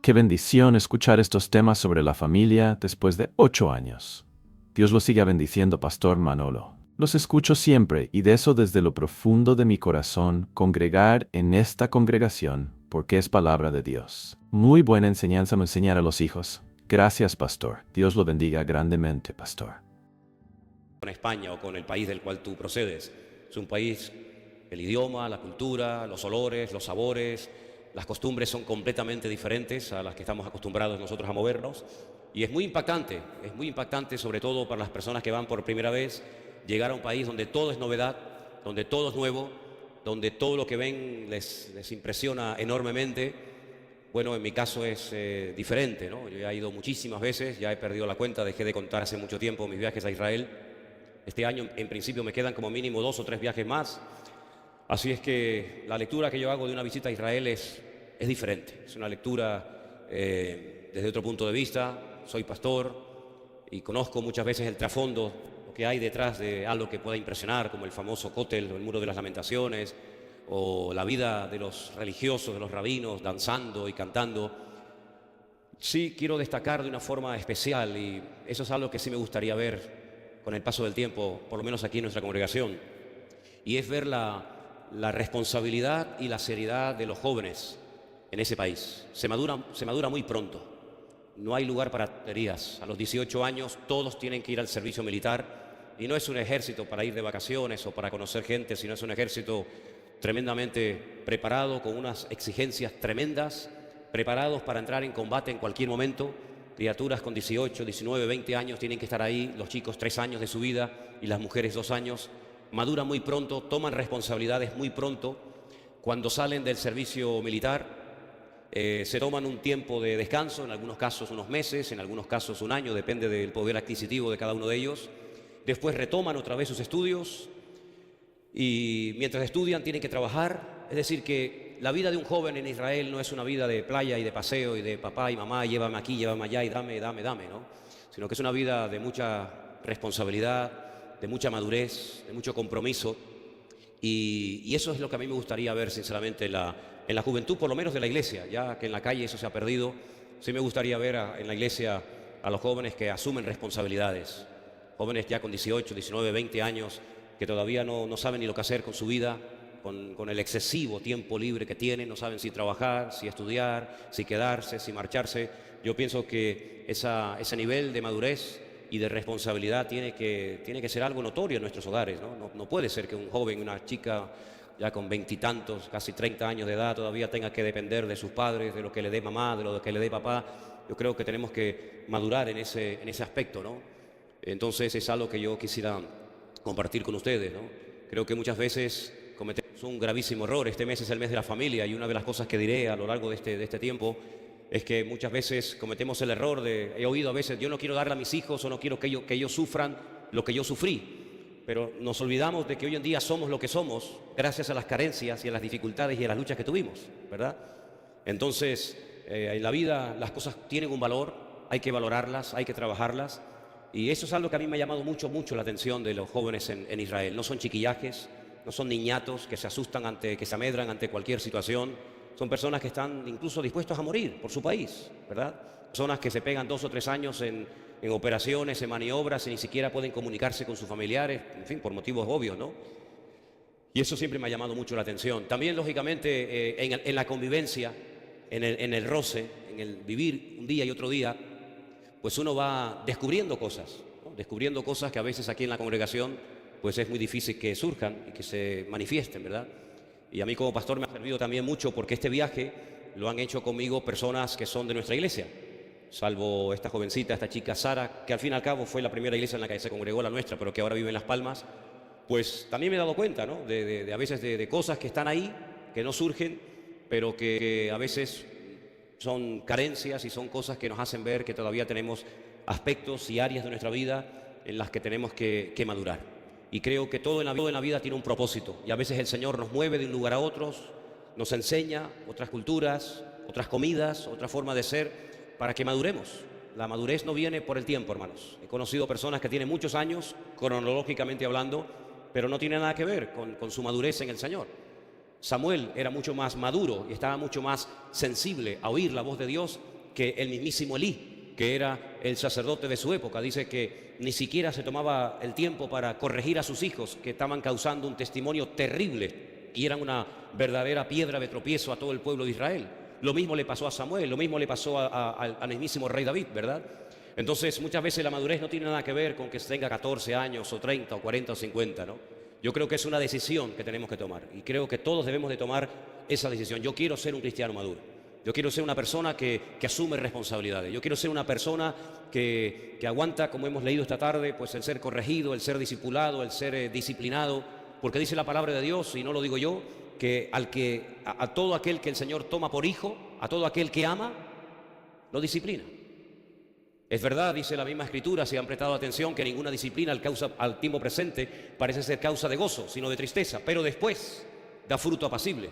Qué bendición escuchar estos temas sobre la familia después de 8 años. Dios los siga bendiciendo, Pastor Manolo. Los escucho siempre y deseo desde lo profundo de mi corazón congregar en esta congregación porque es palabra de Dios. Muy buena enseñanza me enseñar a los hijos. Gracias, Pastor. Dios lo bendiga grandemente, Pastor. Con España o con el país del cual tú procedes. Es un país, el idioma, la cultura, los olores, los sabores, las costumbres son completamente diferentes a las que estamos acostumbrados nosotros a movernos. Y es muy impactante sobre todo para las personas que van por primera vez, llegar a un país donde todo es novedad, donde todo es nuevo, donde todo lo que ven les impresiona enormemente. Bueno, en mi caso es diferente, ¿no? Yo ya he ido muchísimas veces, ya he perdido la cuenta, dejé de contar hace mucho tiempo mis viajes a Israel. Este año, en principio, me quedan como mínimo 2 o 3 viajes más. Así es que la lectura que yo hago de una visita a Israel es diferente. Es una lectura desde otro punto de vista. Soy pastor y conozco muchas veces el trasfondo, lo que hay detrás de algo que pueda impresionar, como el famoso Kotel o el Muro de las Lamentaciones, o la vida de los religiosos, de los rabinos, danzando y cantando. Sí quiero destacar de una forma especial, y eso es algo que sí me gustaría ver con el paso del tiempo, por lo menos aquí en nuestra congregación, y es ver la responsabilidad y la seriedad de los jóvenes en ese país. Se madura muy pronto. No hay lugar para tonterías. A los 18 años todos tienen que ir al servicio militar, y no es un ejército para ir de vacaciones o para conocer gente, sino es un ejército tremendamente preparado, con unas exigencias tremendas, preparados para entrar en combate en cualquier momento. Criaturas con 18, 19, 20 años tienen que estar ahí, los chicos 3 años de su vida y las mujeres 2 años. Maduran muy pronto, toman responsabilidades muy pronto. Cuando salen del servicio militar, se toman un tiempo de descanso, en algunos casos unos meses, en algunos casos un año, depende del poder adquisitivo de cada uno de ellos. Después retoman otra vez sus estudios y mientras estudian tienen que trabajar. Es decir, que la vida de un joven en Israel no es una vida de playa y de paseo y de papá y mamá, llévame aquí, llévame allá y dame, ¿no? Sino que es una vida de mucha responsabilidad, de mucha madurez, de mucho compromiso. Y eso es lo que a mí me gustaría ver, sinceramente, en la juventud, por lo menos de la iglesia, ya que en la calle eso se ha perdido. Sí me gustaría ver en la iglesia a los jóvenes que asumen responsabilidades, jóvenes ya con 18, 19, 20 años, que todavía no saben ni lo que hacer con su vida, con el excesivo tiempo libre que tienen, no saben si trabajar, si estudiar, si quedarse, si marcharse. Yo pienso que ese nivel de madurez y de responsabilidad tiene que ser algo notorio en nuestros hogares, ¿no? No puede ser que un joven, una chica ya con 20 y tantos, casi 30 años de edad, todavía tenga que depender de sus padres, de lo que le dé mamá, de lo que le dé papá. Yo creo que tenemos que madurar en ese aspecto, ¿no? Entonces es algo que yo quisiera compartir con ustedes, ¿no? Creo que muchas veces cometemos un gravísimo error. Este mes es el mes de la familia, y una de las cosas que diré a lo largo de este tiempo es que muchas veces cometemos el error he oído a veces, yo no quiero darle a mis hijos, o no quiero que ellos sufran lo que yo sufrí. Pero nos olvidamos de que hoy en día somos lo que somos gracias a las carencias y a las dificultades y a las luchas que tuvimos, ¿verdad? Entonces, en la vida las cosas tienen un valor, hay que valorarlas, hay que trabajarlas. Y eso es algo que a mí me ha llamado mucho la atención de los jóvenes en Israel. No son chiquillajes, no son niñatos que se asustan que se amedran ante cualquier situación. Son personas que están incluso dispuestos a morir por su país, ¿verdad? Personas que se pegan 2 o 3 años en operaciones, en maniobras, y ni siquiera pueden comunicarse con sus familiares, en fin, por motivos obvios, ¿no? Y eso siempre me ha llamado mucho la atención. También, lógicamente, en la convivencia, en el roce, en el vivir un día y otro día, pues uno va descubriendo cosas, ¿no? Descubriendo cosas que a veces aquí en la congregación pues es muy difícil que surjan y que se manifiesten, ¿verdad? Y a mí como pastor me ha servido también mucho, porque este viaje lo han hecho conmigo personas que son de nuestra iglesia, salvo esta jovencita, esta chica Sara, que al fin y al cabo fue la primera iglesia en la que se congregó, la nuestra, pero que ahora vive en Las Palmas. Pues también me he dado cuenta, ¿no? A veces de cosas que están ahí, que no surgen, pero que a veces son carencias y son cosas que nos hacen ver que todavía tenemos aspectos y áreas de nuestra vida en las que tenemos que madurar. Y creo que todo en la vida tiene un propósito, y a veces el Señor nos mueve de un lugar a otro, nos enseña otras culturas, otras comidas, otra forma de ser, para que maduremos. La madurez no viene por el tiempo, hermanos. He conocido personas que tienen muchos años, cronológicamente hablando, pero no tiene nada que ver con su madurez en el Señor. Samuel era mucho más maduro y estaba mucho más sensible a oír la voz de Dios que el mismísimo Elí, que era el sacerdote de su época. Dice que ni siquiera se tomaba el tiempo para corregir a sus hijos, que estaban causando un testimonio terrible y eran una verdadera piedra de tropiezo a todo el pueblo de Israel. Lo mismo le pasó a Samuel, lo mismo le pasó al mismísimo rey David, ¿verdad? Entonces, muchas veces la madurez no tiene nada que ver con que tenga 14 años, o 30, o 40, o 50, ¿no? Yo creo que es una decisión que tenemos que tomar, y creo que todos debemos de tomar esa decisión. Yo quiero ser un cristiano maduro. Yo quiero ser una persona que asume responsabilidades. Yo quiero ser una persona que aguanta, como hemos leído esta tarde, pues el ser corregido, el ser discipulado, el ser disciplinado, porque dice la palabra de Dios, y no lo digo yo, que a todo aquel que el Señor toma por hijo, a todo aquel que ama, lo disciplina. Es verdad, dice la misma Escritura, si han prestado atención, que ninguna disciplina al tiempo presente parece ser causa de gozo, sino de tristeza, pero después da fruto apacible.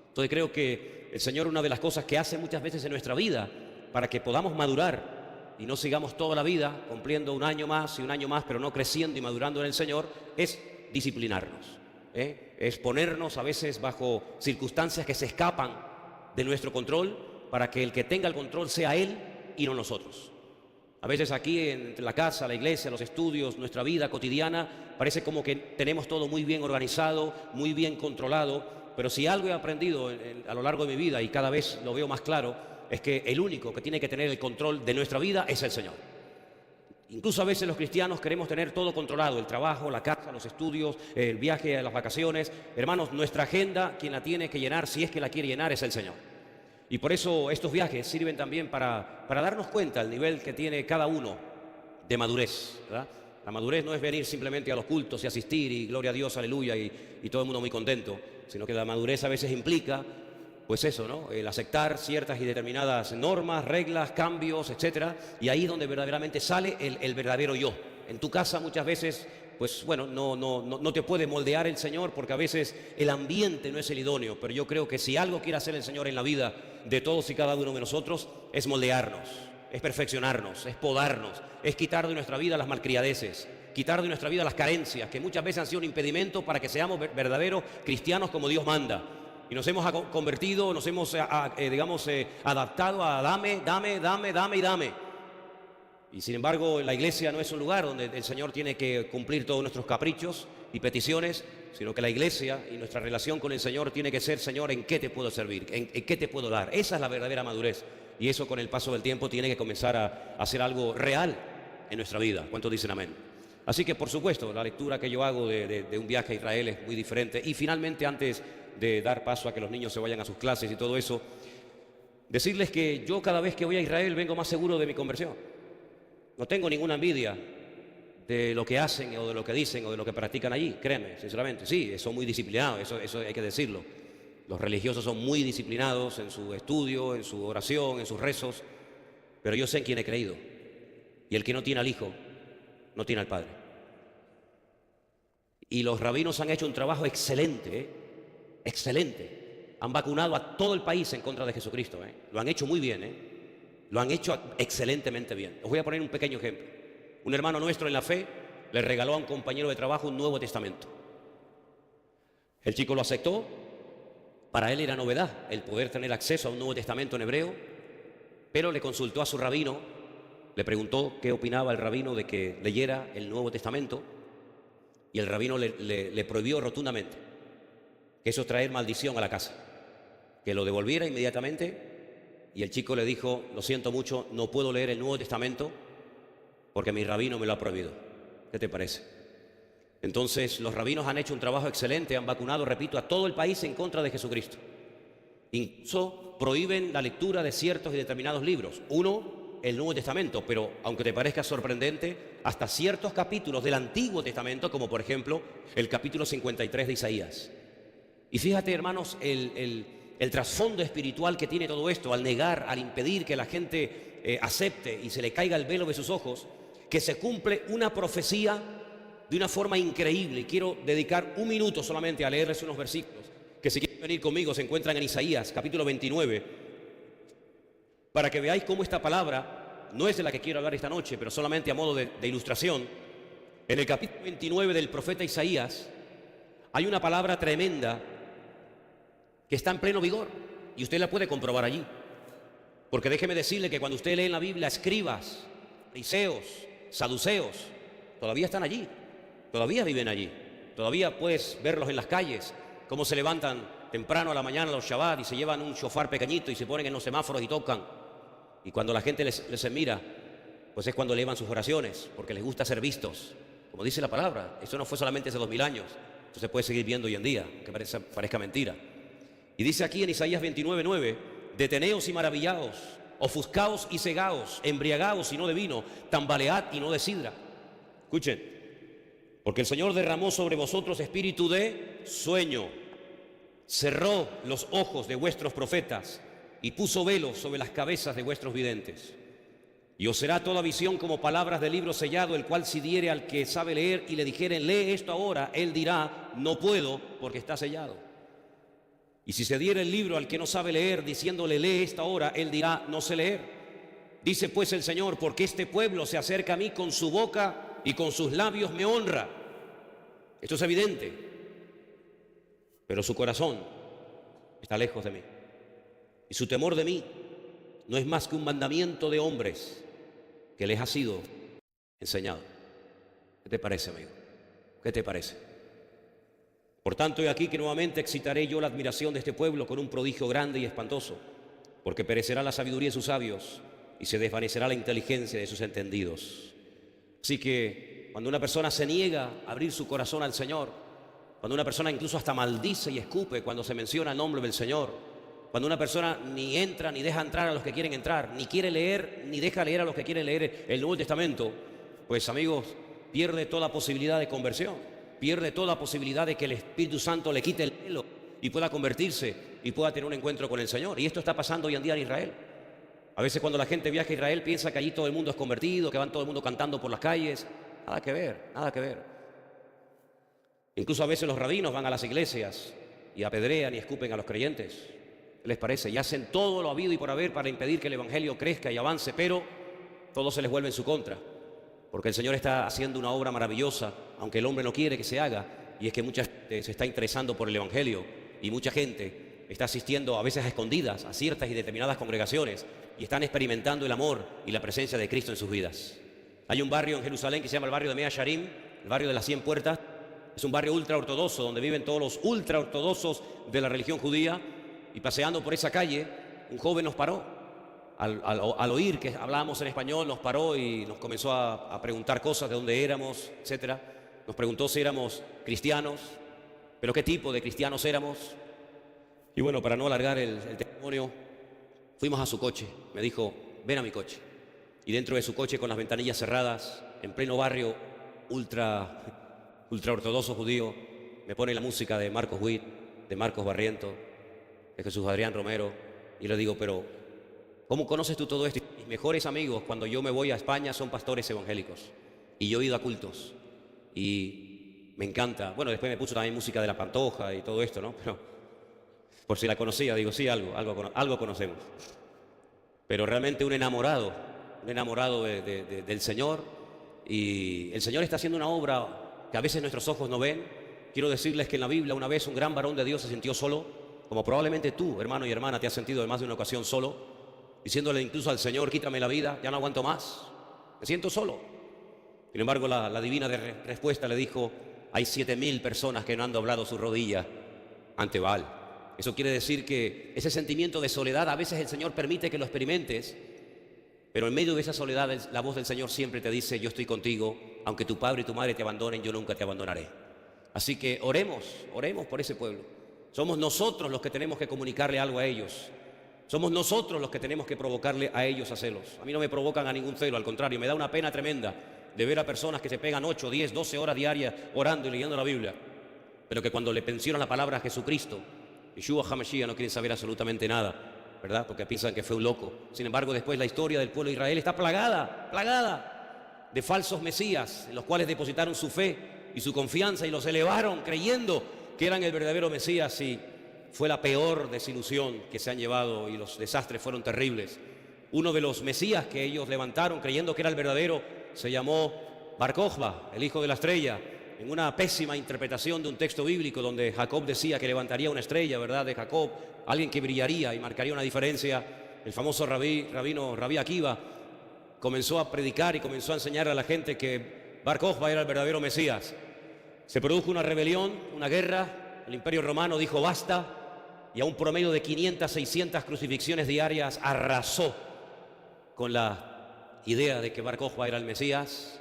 Entonces creo que el Señor, una de las cosas que hace muchas veces en nuestra vida para que podamos madurar y no sigamos toda la vida cumpliendo un año más y un año más, pero no creciendo y madurando en el Señor, es disciplinarnos, es ponernos a veces bajo circunstancias que se escapan de nuestro control para que el que tenga el control sea Él y no nosotros. A veces aquí en la casa, la iglesia, los estudios, nuestra vida cotidiana, parece como que tenemos todo muy bien organizado, muy bien controlado, pero si algo he aprendido a lo largo de mi vida y cada vez lo veo más claro, es que el único que tiene que tener el control de nuestra vida es el Señor. Incluso a veces los cristianos queremos tener todo controlado, el trabajo, la casa, los estudios, el viaje, las vacaciones. Hermanos, nuestra agenda, quien la tiene que llenar, si es que la quiere llenar, es el Señor. Y por eso estos viajes sirven también para darnos cuenta del nivel que tiene cada uno de madurez, ¿verdad? La madurez no es venir simplemente a los cultos y asistir y gloria a Dios, aleluya, y todo el mundo muy contento, sino que la madurez a veces implica, pues eso, ¿no? El aceptar ciertas y determinadas normas, reglas, cambios, etcétera, y ahí es donde verdaderamente sale el verdadero yo. En tu casa muchas veces, pues bueno, no te puede moldear el Señor porque a veces el ambiente no es el idóneo, pero yo creo que si algo quiere hacer el Señor en la vida de todos y cada uno de nosotros es moldearnos, es perfeccionarnos, es podarnos, es quitar de nuestra vida las malcriadeces, quitar de nuestra vida las carencias que muchas veces han sido un impedimento para que seamos verdaderos cristianos como Dios manda. Y nos hemos convertido, nos hemos, adaptado a dame, dame, dame, dame y dame. Y sin embargo, la iglesia no es un lugar donde el Señor tiene que cumplir todos nuestros caprichos y peticiones, sino que la iglesia y nuestra relación con el Señor tiene que ser: Señor, ¿en qué te puedo servir? ¿En qué te puedo dar? Esa es la verdadera madurez. Y eso, con el paso del tiempo, tiene que comenzar a ser algo real en nuestra vida. ¿Cuántos dicen amén? Así que, por supuesto, la lectura que yo hago de un viaje a Israel es muy diferente. Y finalmente, antes de dar paso a que los niños se vayan a sus clases y todo eso, decirles que yo cada vez que voy a Israel vengo más seguro de mi conversión. No tengo ninguna envidia de lo que hacen o de lo que dicen o de lo que practican allí, créanme, sinceramente. Sí, son muy disciplinados, eso hay que decirlo. Los religiosos son muy disciplinados en su estudio, en su oración, en sus rezos, pero yo sé en quién he creído. Y el que no tiene al Hijo, no tiene al Padre. Y los rabinos han hecho un trabajo excelente, excelente. Han vacunado a todo el país en contra de Jesucristo, Lo han hecho muy bien, Lo han hecho excelentemente bien. Os voy a poner un pequeño ejemplo. Un hermano nuestro en la fe le regaló a un compañero de trabajo un Nuevo Testamento. El chico lo aceptó. Para él era novedad el poder tener acceso a un Nuevo Testamento en hebreo, pero le consultó a su rabino, le preguntó qué opinaba el rabino de que leyera el Nuevo Testamento, y el rabino le prohibió rotundamente que eso traer maldición a la casa, que lo devolviera inmediatamente. Y el chico le dijo: lo siento mucho, no puedo leer el Nuevo Testamento porque mi rabino me lo ha prohibido. ¿Qué te parece? Entonces los rabinos han hecho un trabajo excelente, han vacunado, repito, a todo el país en contra de Jesucristo. Incluso prohíben la lectura de ciertos y determinados libros. Uno, el Nuevo Testamento, pero aunque te parezca sorprendente, hasta ciertos capítulos del Antiguo Testamento, como por ejemplo el capítulo 53 de Isaías. Y fíjate, hermanos, el trasfondo espiritual que tiene todo esto, al negar, al impedir que la gente acepte y se le caiga el velo de sus ojos, que se cumple una profecía de una forma increíble. Y quiero dedicar un minuto solamente a leerles unos versículos que, si quieren venir conmigo, se encuentran en Isaías, capítulo 29, para que veáis cómo esta palabra no es de la que quiero hablar esta noche, pero solamente a modo de ilustración. En el capítulo 29 del profeta Isaías hay una palabra tremenda que está en pleno vigor, y usted la puede comprobar allí. Porque déjeme decirle que cuando usted lee en la Biblia escribas, fariseos, saduceos, todavía están allí, todavía viven allí. Todavía puedes verlos en las calles, cómo se levantan temprano a la mañana los Shabbat y se llevan un shofar pequeñito y se ponen en los semáforos y tocan. Y cuando la gente les mira, pues es cuando elevan sus oraciones, porque les gusta ser vistos. Como dice la palabra, esto no fue solamente hace 2000 años, esto se puede seguir viendo hoy en día, aunque parezca mentira. Y dice aquí en Isaías 29:9, deteneos y maravillaos, ofuscaos y cegaos, embriagaos y no de vino, tambalead y no de sidra. Escuchen, porque el Señor derramó sobre vosotros espíritu de sueño, cerró los ojos de vuestros profetas y puso velos sobre las cabezas de vuestros videntes. Y os será toda visión como palabras de libro sellado, el cual si diere al que sabe leer y le dijeren, lee esto ahora, él dirá, no puedo, porque está sellado. Y si se diere el libro al que no sabe leer, diciéndole, lee esto ahora, él dirá, no sé leer. Dice pues el Señor, porque este pueblo se acerca a mí con su boca y con sus labios me honra. Esto es evidente, pero su corazón está lejos de mí. Y su temor de mí no es más que un mandamiento de hombres que les ha sido enseñado. ¿Qué te parece, amigo? ¿Qué te parece? Por tanto, he aquí que nuevamente excitaré yo la admiración de este pueblo con un prodigio grande y espantoso, porque perecerá la sabiduría de sus sabios y se desvanecerá la inteligencia de sus entendidos. Así que cuando una persona se niega a abrir su corazón al Señor, cuando una persona incluso hasta maldice y escupe cuando se menciona el nombre del Señor, cuando una persona ni entra ni deja entrar a los que quieren entrar, ni quiere leer ni deja leer a los que quieren leer el Nuevo Testamento, pues amigos, pierde toda posibilidad de conversión, pierde toda posibilidad de que el Espíritu Santo le quite el velo y pueda convertirse y pueda tener un encuentro con el Señor. Y esto está pasando hoy en día en Israel. A veces cuando la gente viaja a Israel piensa que allí todo el mundo es convertido, que van todo el mundo cantando por las calles. Nada que ver, nada que ver. Incluso a veces los rabinos van a las iglesias y apedrean y escupen a los creyentes. ¿Qué les parece? Y hacen todo lo habido y por haber para impedir que el evangelio crezca y avance, pero todo se les vuelve en su contra. Porque el Señor está haciendo una obra maravillosa, aunque el hombre no quiere que se haga, y es que mucha gente se está interesando por el evangelio y mucha gente está asistiendo a veces a escondidas a ciertas y determinadas congregaciones y están experimentando el amor y la presencia de Cristo en sus vidas. Hay un barrio en Jerusalén que se llama el barrio de Mea Sharim, el barrio de las 100 puertas. Es un barrio ultra ortodoxo donde viven todos los ultra ortodoxos de la religión judía, y paseando por esa calle un joven nos paró. Al oír que hablábamos en español, nos paró y nos comenzó a preguntar cosas de dónde éramos, etc. Nos preguntó si éramos cristianos, pero qué tipo de cristianos éramos. Y bueno, para no alargar el testimonio, fuimos a su coche. Me dijo, ven a mi coche. Y dentro de su coche, con las ventanillas cerradas, en pleno barrio ultra ortodoxo judío, me pone la música de Marcos Witt, de Marcos Barriento, de Jesús Adrián Romero. Y le digo, pero ¿cómo conoces tú todo esto? Mis mejores amigos cuando yo me voy a España son pastores evangélicos. Y yo he ido a cultos. Y me encanta. Bueno, después me puso también música de La Pantoja y todo esto, ¿no? Pero por si la conocía, digo, sí, algo conocemos. Pero realmente un enamorado del Señor. Y el Señor está haciendo una obra que a veces nuestros ojos no ven. Quiero decirles que en la Biblia una vez un gran varón de Dios se sintió solo, como probablemente tú, hermano y hermana, te has sentido en más de una ocasión solo, diciéndole incluso al Señor, quítame la vida, ya no aguanto más, me siento solo. Sin embargo, la divina respuesta le dijo, hay 7000 personas que no han doblado su rodilla ante Baal. Eso quiere decir que ese sentimiento de soledad a veces el Señor permite que lo experimentes, pero en medio de esa soledad la voz del Señor siempre te dice, yo estoy contigo, aunque tu padre y tu madre te abandonen, yo nunca te abandonaré. Así que oremos por ese pueblo. Somos nosotros los que tenemos que comunicarle algo a ellos. Somos nosotros los que tenemos que provocarle a ellos a celos. A mí no me provocan a ningún celo, al contrario, me da una pena tremenda de ver a personas que se pegan 8, 10, 12 horas diarias orando y leyendo la Biblia, pero que cuando le mencionan la palabra Jesucristo, Yeshua HaMashiach, no quieren saber absolutamente nada, ¿verdad? Porque piensan que fue un loco. Sin embargo, después la historia del pueblo de Israel está plagada de falsos mesías, en los cuales depositaron su fe y su confianza y los elevaron creyendo que eran el verdadero Mesías, y fue la peor desilusión que se han llevado y los desastres fueron terribles. Uno de los Mesías que ellos levantaron creyendo que era el verdadero se llamó Bar Kokhba, el hijo de la estrella, en una pésima interpretación de un texto bíblico donde Jacob decía que levantaría una estrella, ¿verdad?, de Jacob, alguien que brillaría y marcaría una diferencia. el famoso rabí Akiva, comenzó a predicar y comenzó a enseñar a la gente que Bar Kokhba era el verdadero Mesías. Se produjo una rebelión, una guerra, el Imperio Romano dijo basta, y a un promedio de 500, 600 crucifixiones diarias arrasó con la idea de que Bar Kokhba era el Mesías.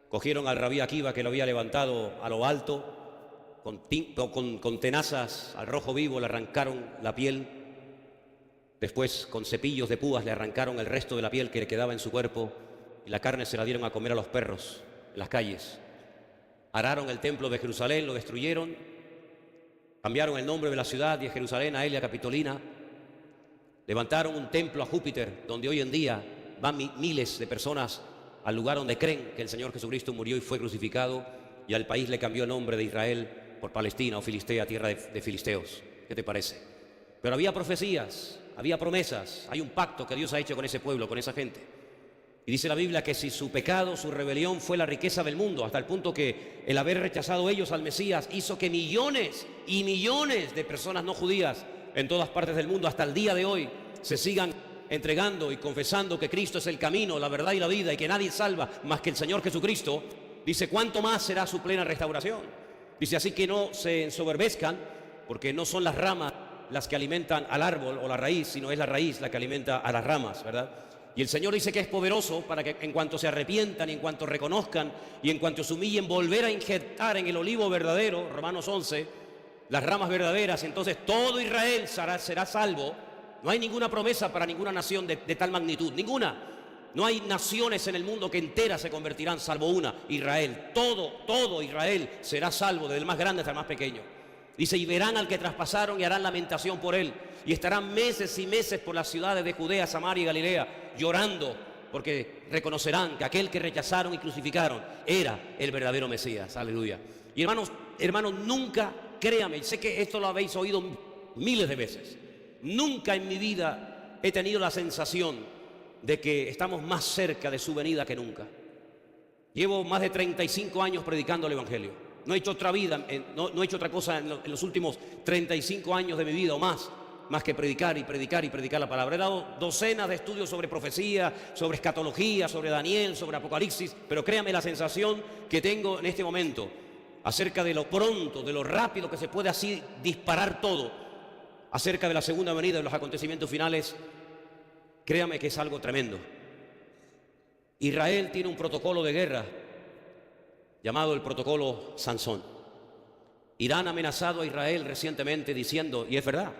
Cogieron al rabí Akiva, que lo había levantado a lo alto, con tenazas al rojo vivo le arrancaron la piel. Después, con cepillos de púas, le arrancaron el resto de la piel que le quedaba en su cuerpo, y la carne se la dieron a comer a los perros en las calles. Araron el templo de Jerusalén, lo destruyeron, cambiaron el nombre de la ciudad de Jerusalén a Elia Capitolina, levantaron un templo a Júpiter, donde hoy en día van miles de personas al lugar donde creen que el Señor Jesucristo murió y fue crucificado, y al país le cambió el nombre de Israel por Palestina o Filistea, tierra de filisteos. ¿Qué te parece? Pero había profecías, había promesas, hay un pacto que Dios ha hecho con ese pueblo, con esa gente. Y dice la Biblia que si su pecado, su rebelión fue la riqueza del mundo, hasta el punto que el haber rechazado ellos al Mesías hizo que millones y millones de personas no judías en todas partes del mundo hasta el día de hoy se sigan entregando y confesando que Cristo es el camino, la verdad y la vida, y que nadie salva más que el Señor Jesucristo. Dice, ¿cuánto más será su plena restauración? Dice, así que no se ensoberbezcan, porque no son las ramas las que alimentan al árbol o la raíz, sino es la raíz la que alimenta a las ramas, ¿verdad? Y el Señor dice que es poderoso para que en cuanto se arrepientan y en cuanto reconozcan y en cuanto se humillen, volver a injertar en el olivo verdadero, Romanos 11, las ramas verdaderas. Entonces todo Israel será salvo. No hay ninguna promesa para ninguna nación de tal magnitud, ninguna. No hay naciones en el mundo que enteras se convertirán, salvo una, Israel. Todo Israel será salvo, desde el más grande hasta el más pequeño. Dice, y verán al que traspasaron y harán lamentación por él. Y estarán meses y meses por las ciudades de Judea, Samaria y Galilea, llorando, porque reconocerán que aquel que rechazaron y crucificaron era el verdadero Mesías. Aleluya. Y hermanos, nunca, créame, sé que esto lo habéis oído miles de veces, nunca en mi vida he tenido la sensación de que estamos más cerca de su venida que nunca. Llevo más de 35 años predicando el Evangelio. No he hecho otra vida, no he hecho otra cosa en los últimos 35 años de mi vida o más que predicar y predicar y predicar la palabra. He dado docenas de estudios sobre profecía, sobre escatología, sobre Daniel, sobre Apocalipsis, pero créame la sensación que tengo en este momento acerca de lo pronto, de lo rápido que se puede así disparar todo, acerca de la segunda venida, de los acontecimientos finales. Créame que es algo tremendo. Israel tiene un protocolo de guerra llamado el protocolo Sansón. Irán ha amenazado a Israel recientemente diciendo, y es verdad,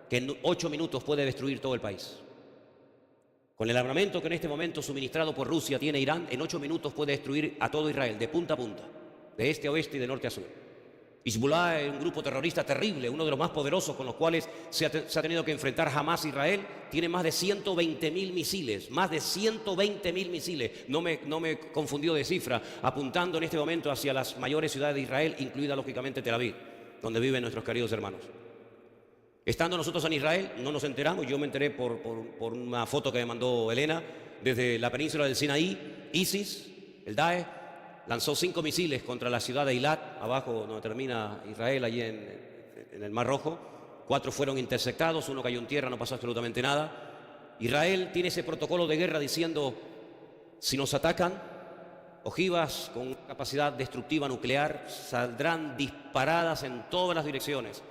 que en 8 minutos puede destruir todo el país. Con el armamento que en este momento suministrado por Rusia tiene Irán, en 8 minutos puede destruir a todo Israel, de punta a punta, de este a oeste y de norte a sur. Hezbollah es un grupo terrorista terrible, uno de los más poderosos con los cuales se ha tenido que enfrentar jamás Israel. Tiene más de 120.000 misiles, más de 120.000 misiles, no me confundió de cifra, apuntando en este momento hacia las mayores ciudades de Israel, incluida lógicamente Tel Aviv, donde viven nuestros queridos hermanos. Estando nosotros en Israel, no nos enteramos, yo me enteré por una foto que me mandó Elena, desde la península del Sinaí. ISIS, el Daesh, lanzó 5 misiles contra la ciudad de Eilat, abajo donde termina Israel, allí en el Mar Rojo. 4 fueron interceptados, 1 cayó en tierra, no pasó absolutamente nada. Israel tiene ese protocolo de guerra diciendo, si nos atacan, ojivas con capacidad destructiva nuclear saldrán disparadas en todas las direcciones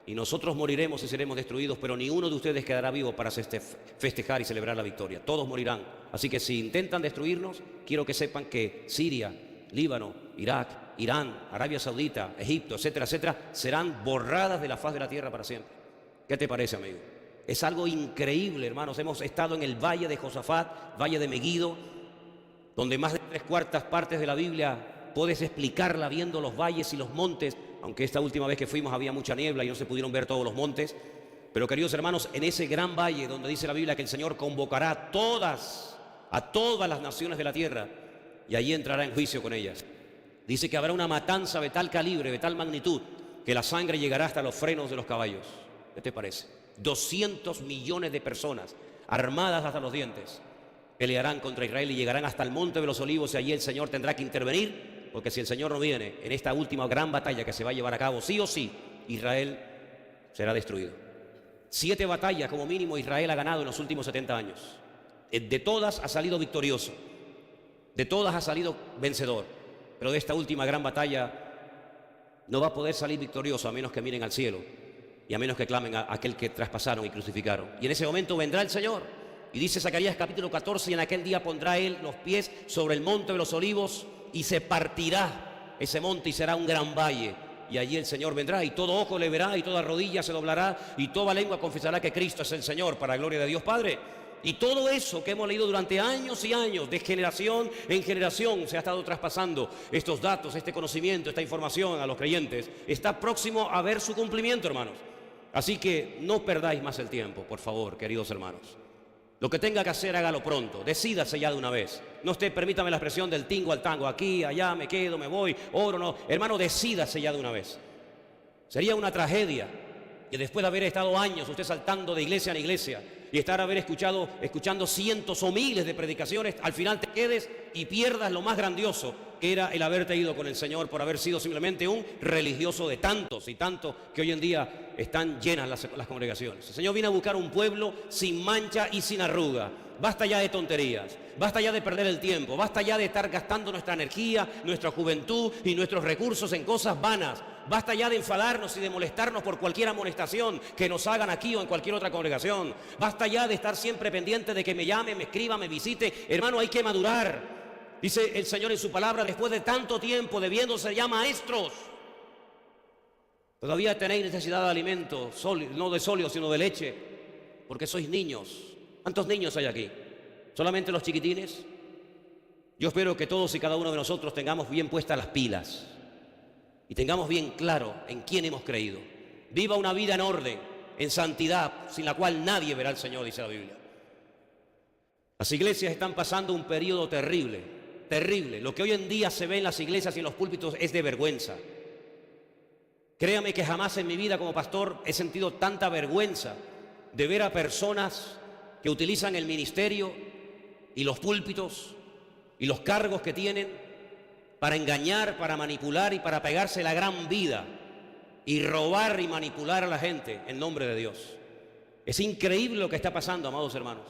y nosotros moriremos y seremos destruidos, pero ni uno de ustedes quedará vivo para festejar y celebrar la victoria. Todos morirán. Así que si intentan destruirnos, quiero que sepan que Siria, Líbano, Irak, Irán, Arabia Saudita, Egipto, etcétera, etcétera, serán borradas de la faz de la tierra para siempre. ¿Qué te parece, amigo? Es algo increíble, hermanos. Hemos estado en el valle de Josafat, valle de Meguido, donde más de 3/4 partes de la Biblia puedes explicarla viendo los valles y los montes, aunque esta última vez que fuimos había mucha niebla y no se pudieron ver todos los montes. Pero queridos hermanos, en ese gran valle donde dice la Biblia que el Señor convocará a todas las naciones de la tierra y allí entrará en juicio con ellas. Dice que habrá una matanza de tal calibre, de tal magnitud, que la sangre llegará hasta los frenos de los caballos. ¿Qué te parece? 200 millones de personas armadas hasta los dientes pelearán contra Israel y llegarán hasta el monte de los olivos, y allí el Señor tendrá que intervenir, porque si el Señor no viene en esta última gran batalla que se va a llevar a cabo, sí o sí, Israel será destruido. 7 batallas como mínimo Israel ha ganado en los últimos 70 años. De todas ha salido victorioso, de todas ha salido vencedor, pero de esta última gran batalla no va a poder salir victorioso a menos que miren al cielo y a menos que clamen a aquel que traspasaron y crucificaron. Y en ese momento vendrá el Señor. Y dice Zacarías capítulo 14, y en aquel día pondrá Él los pies sobre el monte de los olivos y se partirá ese monte y será un gran valle. Y allí el Señor vendrá y todo ojo le verá y toda rodilla se doblará y toda lengua confesará que Cristo es el Señor, para la gloria de Dios Padre. Y todo eso que hemos leído durante años y años, de generación en generación, se ha estado traspasando estos datos, este conocimiento, esta información a los creyentes. Está próximo a ver su cumplimiento, hermanos. Así que no perdáis más el tiempo, por favor, queridos hermanos. Lo que tenga que hacer, hágalo pronto. Decídase ya de una vez. No esté, permítame la expresión del tingo al tango. Aquí, allá, me quedo, me voy, oro, no. Hermano, decídase ya de una vez. Sería una tragedia que después de haber estado años usted saltando de iglesia en iglesia y escuchando cientos o miles de predicaciones, al final te quedes y pierdas lo más grandioso que era el haberte ido con el Señor por haber sido simplemente un religioso de tantos y tantos que hoy en día están llenas las congregaciones. El Señor viene a buscar un pueblo sin mancha y sin arruga. Basta ya de tonterías, basta ya de perder el tiempo, basta ya de estar gastando nuestra energía, nuestra juventud y nuestros recursos en cosas vanas. Basta ya de enfadarnos y de molestarnos por cualquier amonestación que nos hagan aquí o en cualquier otra congregación. Basta ya de estar siempre pendiente de que me llame, me escriba, me visite. Hermano, hay que madurar. Dice el Señor en su palabra, después de tanto tiempo debiéndose ya maestros, todavía tenéis necesidad de alimento, no de sólido, sino de leche, porque sois niños. ¿Cuántos niños hay aquí? ¿Solamente los chiquitines? Yo espero que todos y cada uno de nosotros tengamos bien puestas las pilas y tengamos bien claro en quién hemos creído. Viva una vida en orden, en santidad, sin la cual nadie verá al Señor, dice la Biblia. Las iglesias están pasando un periodo terrible, terrible. Lo que hoy en día se ve en las iglesias y en los púlpitos es de vergüenza. Créame que jamás en mi vida como pastor he sentido tanta vergüenza de ver a personas que utilizan el ministerio y los púlpitos y los cargos que tienen para engañar, para manipular y para pegarse la gran vida y robar y manipular a la gente en nombre de Dios. Es increíble lo que está pasando, amados hermanos.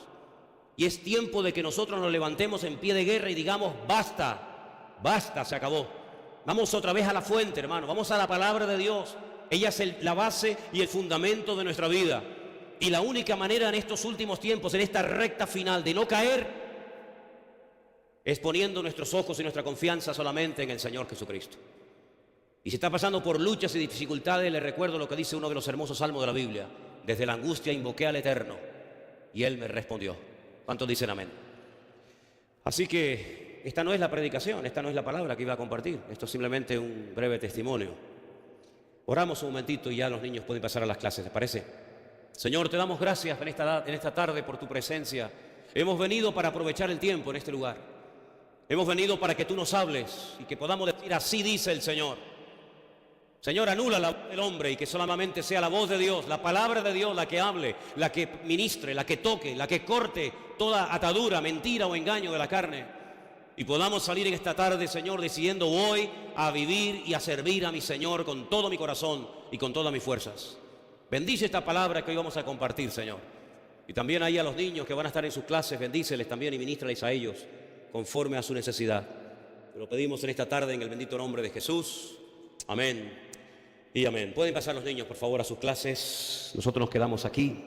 Y es tiempo de que nosotros nos levantemos en pie de guerra y digamos, basta, basta, se acabó. Vamos otra vez a la fuente, hermano, vamos a la palabra de Dios. Ella es la base y el fundamento de nuestra vida. Y la única manera en estos últimos tiempos, en esta recta final de no caer, es poniendo nuestros ojos y nuestra confianza solamente en el Señor Jesucristo. Y si está pasando por luchas y dificultades, le recuerdo lo que dice uno de los hermosos salmos de la Biblia. Desde la angustia invoqué al Eterno y Él me respondió. ¿Cuántos dicen amén? Así que esta no es la predicación, esta no es la palabra que iba a compartir. Esto es simplemente un breve testimonio. Oramos un momentito y ya los niños pueden pasar a las clases, ¿les parece? Señor, te damos gracias en esta tarde por tu presencia. Hemos venido para aprovechar el tiempo en este lugar. Hemos venido para que tú nos hables y que podamos decir, así dice el Señor. Señor, anula la voz del hombre y que solamente sea la voz de Dios, la palabra de Dios la que hable, la que ministre, la que toque, la que corte toda atadura, mentira o engaño de la carne. Y podamos salir en esta tarde, Señor, decidiendo hoy a vivir y a servir a mi Señor con todo mi corazón y con todas mis fuerzas. Bendice esta palabra que hoy vamos a compartir, Señor. Y también ahí a los niños que van a estar en sus clases, bendíceles también y ministrales a ellos conforme a su necesidad. Te lo pedimos en esta tarde en el bendito nombre de Jesús. Amén y amén. Pueden pasar los niños, por favor, a sus clases. Nosotros nos quedamos aquí.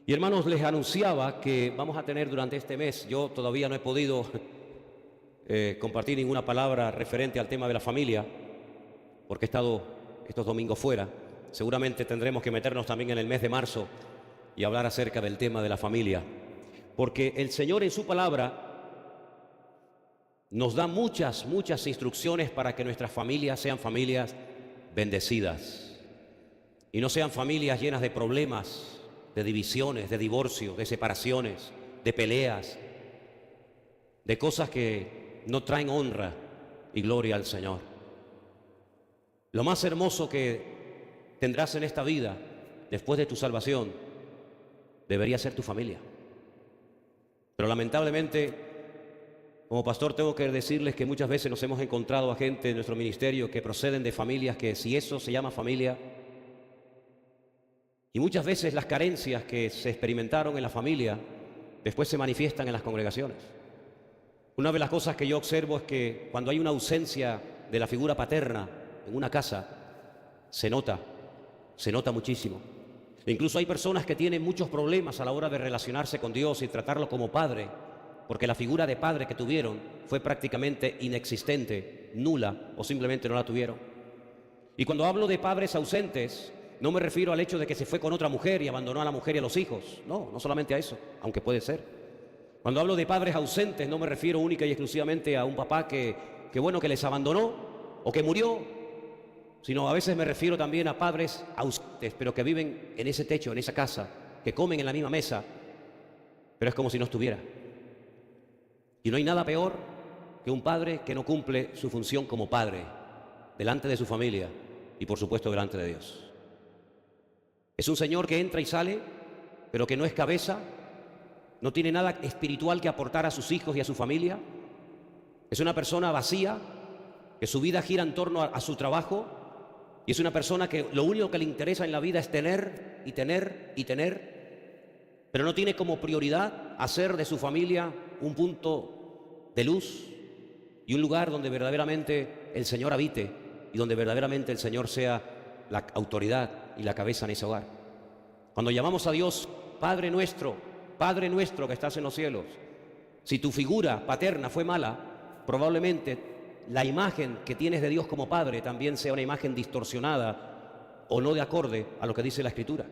Y hermanos, les anunciaba que vamos a tener durante este mes, yo todavía no he podido compartir ninguna palabra referente al tema de la familia, porque he estado estos domingos fuera. Seguramente tendremos que meternos también en el mes de marzo y hablar acerca del tema de la familia, porque el Señor en su palabra nos da muchas instrucciones para que nuestras familias sean familias bendecidas y no sean familias llenas de problemas, de divisiones, de divorcios, de separaciones, de peleas, de cosas que no traen honra y gloria al Señor. Lo más hermoso que tendrás en esta vida, después de tu salvación, debería ser tu familia. Pero lamentablemente, como pastor tengo que decirles que muchas veces nos hemos encontrado a gente en nuestro ministerio que proceden de familias que, si eso se llama familia, Y muchas veces las carencias que se experimentaron en la familia después se manifiestan en las congregaciones. Una de las cosas que yo observo es que cuando hay una ausencia de la figura paterna en una casa, se nota muchísimo. E incluso hay personas que tienen muchos problemas a la hora de relacionarse con Dios y tratarlo como padre, porque la figura de padre que tuvieron fue prácticamente inexistente, nula, o simplemente no la tuvieron. Y cuando hablo de padres ausentes, no me refiero al hecho de que se fue con otra mujer y abandonó a la mujer y a los hijos. No solamente a eso, aunque puede ser. Cuando hablo de padres ausentes, no me refiero única y exclusivamente a un papá que les abandonó o que murió, sino a veces me refiero también a padres ausentes, pero que viven en ese techo, en esa casa, que comen en la misma mesa, pero es como si no estuviera. Y no hay nada peor que un padre que no cumple su función como padre, delante de su familia y por supuesto delante de Dios. Es un señor que entra y sale, pero que no es cabeza, no tiene nada espiritual que aportar a sus hijos y a su familia. Es una persona vacía, que su vida gira en torno a su trabajo, y es una persona que lo único que le interesa en la vida es tener y tener y tener, pero no tiene como prioridad hacer de su familia un punto de luz y un lugar donde verdaderamente el Señor habite y donde verdaderamente el Señor sea la autoridad y la cabeza en ese hogar. Cuando llamamos a Dios Padre nuestro que estás en los cielos, si tu figura paterna fue mala, probablemente la imagen que tienes de Dios como Padre también sea una imagen distorsionada o no de acorde a lo que dice la Escritura.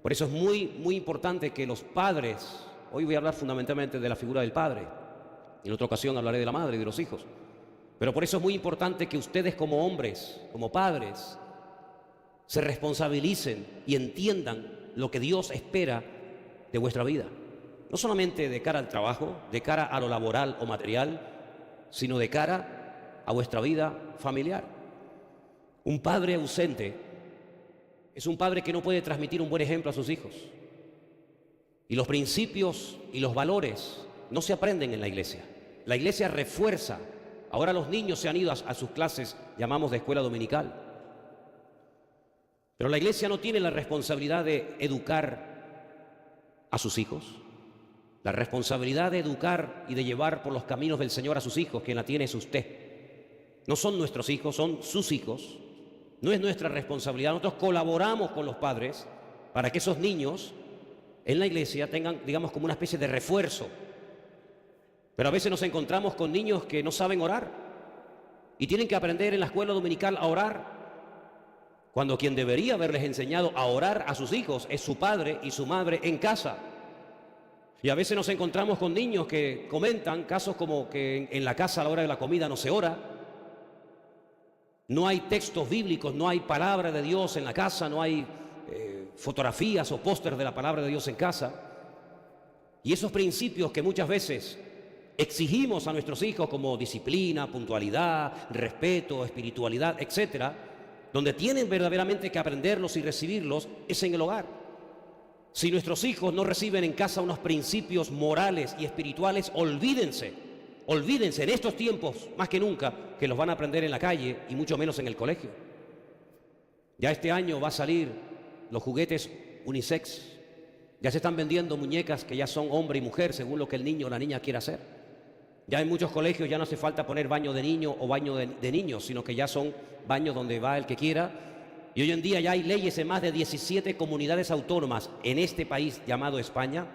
Por eso es muy importante que los padres, hoy voy a hablar fundamentalmente de la figura del padre, en otra ocasión hablaré de la madre y de los hijos, pero por eso es muy importante que ustedes como hombres, como padres, se responsabilicen y entiendan lo que Dios espera de vuestra vida. No solamente de cara al trabajo, de cara a lo laboral o material, sino de cara a vuestra vida familiar. Un padre ausente es un padre que no puede transmitir un buen ejemplo a sus hijos. Y los principios y los valores no se aprenden en la iglesia. La iglesia refuerza. Ahora los niños se han ido a sus clases, llamamos de escuela dominical. Pero la iglesia no tiene la responsabilidad de educar a sus hijos. La responsabilidad de educar y de llevar por los caminos del Señor a sus hijos, quien la tiene es usted. No son nuestros hijos, son sus hijos. No es nuestra responsabilidad. Nosotros colaboramos con los padres para que esos niños en la iglesia tengan, digamos, como una especie de refuerzo. Pero a veces nos encontramos con niños que no saben orar y tienen que aprender en la escuela dominical a orar, cuando quien debería haberles enseñado a orar a sus hijos es su padre y su madre en casa. Y a veces nos encontramos con niños que comentan casos como que en la casa a la hora de la comida no se ora. No hay textos bíblicos, no hay palabra de Dios en la casa, no hay fotografías o pósters de la palabra de Dios en casa. Y esos principios que muchas veces exigimos a nuestros hijos como disciplina, puntualidad, respeto, espiritualidad, etcétera, donde tienen verdaderamente que aprenderlos y recibirlos, es en el hogar. Si nuestros hijos no reciben en casa unos principios morales y espirituales, olvídense en estos tiempos, más que nunca, que los van a aprender en la calle y mucho menos en el colegio. Ya este año va a salir los juguetes unisex. Ya se están vendiendo muñecas que ya son hombre y mujer, según lo que el niño o la niña quiera hacer. Ya en muchos colegios ya no hace falta poner baño de niño o baño de niños, sino que ya son baños donde va el que quiera. Y hoy en día ya hay leyes en más de 17 comunidades autónomas en este país llamado España,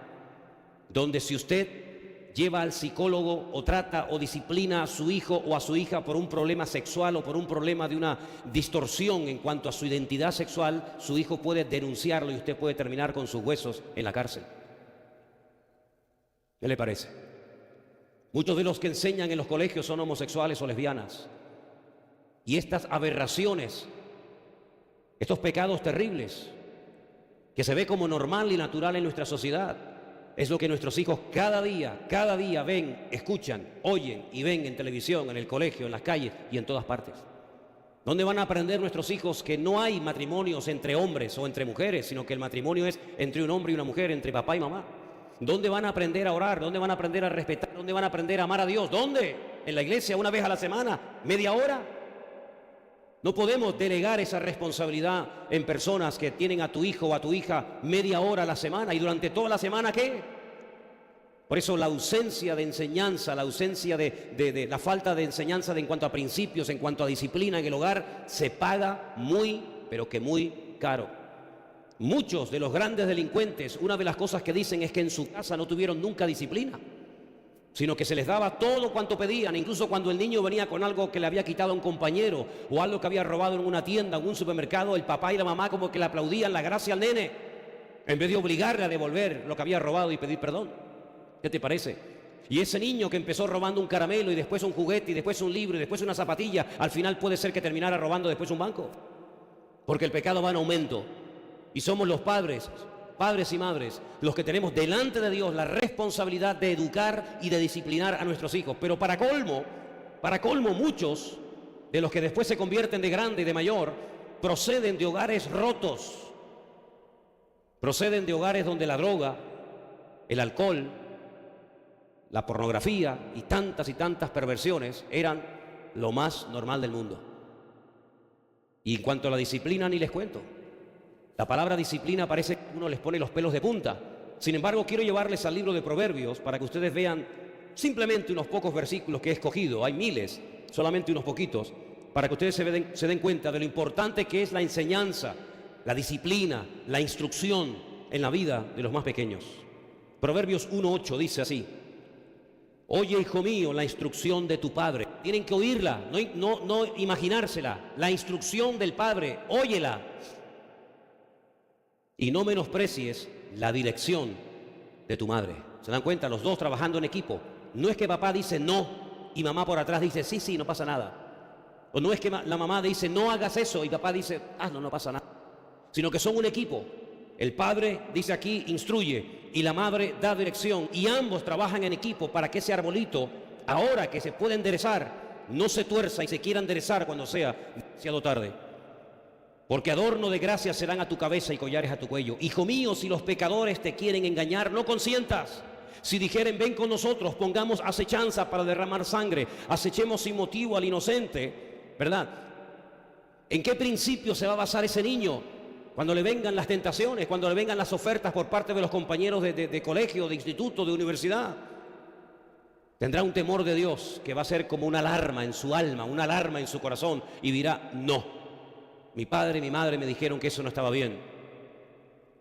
donde si usted lleva al psicólogo o trata o disciplina a su hijo o a su hija por un problema sexual o por un problema de una distorsión en cuanto a su identidad sexual, su hijo puede denunciarlo y usted puede terminar con sus huesos en la cárcel. ¿Qué le parece? Muchos de los que enseñan en los colegios son homosexuales o lesbianas. Y estas aberraciones, estos pecados terribles, que se ve como normal y natural en nuestra sociedad, es lo que nuestros hijos cada día ven, escuchan, oyen y ven en televisión, en el colegio, en las calles y en todas partes. ¿Dónde van a aprender nuestros hijos que no hay matrimonios entre hombres o entre mujeres, sino que el matrimonio es entre un hombre y una mujer, entre papá y mamá? ¿Dónde van a aprender a orar? ¿Dónde van a aprender a respetar? ¿Dónde van a aprender a amar a Dios? ¿Dónde? ¿En la iglesia una vez a la semana? ¿Media hora? No podemos delegar esa responsabilidad en personas que tienen a tu hijo o a tu hija media hora a la semana y durante toda la semana, ¿qué? Por eso la ausencia de enseñanza, la ausencia de la falta de enseñanza en cuanto a principios, en cuanto a disciplina en el hogar, se paga muy, pero que muy caro. Muchos de los grandes delincuentes, una de las cosas que dicen es que en su casa no tuvieron nunca disciplina, sino que se les daba todo cuanto pedían, incluso cuando el niño venía con algo que le había quitado a un compañero o algo que había robado en una tienda, en un supermercado, el papá y la mamá como que le aplaudían la gracia al nene, en vez de obligarle a devolver lo que había robado y pedir perdón. ¿Qué te parece? Y ese niño que empezó robando un caramelo y después un juguete y después un libro y después una zapatilla, al final puede ser que terminara robando después un banco, porque el pecado va en aumento y somos los padres y madres, los que tenemos delante de Dios la responsabilidad de educar y de disciplinar a nuestros hijos. Pero para colmo, muchos de los que después se convierten de grande y de mayor, proceden de hogares rotos, proceden de hogares donde la droga, el alcohol, la pornografía y tantas perversiones eran lo más normal del mundo. Y en cuanto a la disciplina, ni les cuento. La palabra disciplina parece que uno les pone los pelos de punta. Sin embargo, quiero llevarles al libro de Proverbios para que ustedes vean simplemente unos pocos versículos que he escogido. Hay miles, solamente unos poquitos, para que ustedes se den cuenta de lo importante que es la enseñanza, la disciplina, la instrucción en la vida de los más pequeños. Proverbios 1:8 dice así: oye, hijo mío, la instrucción de tu padre. Tienen que oírla, no imaginársela. La instrucción del padre, óyela. Y no menosprecies la dirección de tu madre. ¿Se dan cuenta? Los dos trabajando en equipo. No es que papá dice no y mamá por atrás dice sí, no pasa nada. O no es que la mamá dice no hagas eso y papá dice no pasa nada. Sino que son un equipo. El padre dice aquí instruye y la madre da dirección y ambos trabajan en equipo para que ese arbolito, ahora que se puede enderezar, no se tuerza y se quiera enderezar cuando sea demasiado tarde. Porque adorno de gracia serán a tu cabeza y collares a tu cuello. Hijo mío, si los pecadores te quieren engañar, no consientas. Si dijeren, ven con nosotros, pongamos acechanza para derramar sangre, acechemos sin motivo al inocente, ¿verdad? ¿En qué principio se va a basar ese niño? Cuando le vengan las tentaciones, cuando le vengan las ofertas por parte de los compañeros de colegio, de instituto, de universidad. Tendrá un temor de Dios que va a ser como una alarma en su alma, una alarma en su corazón y dirá, no. Mi padre y mi madre me dijeron que eso no estaba bien.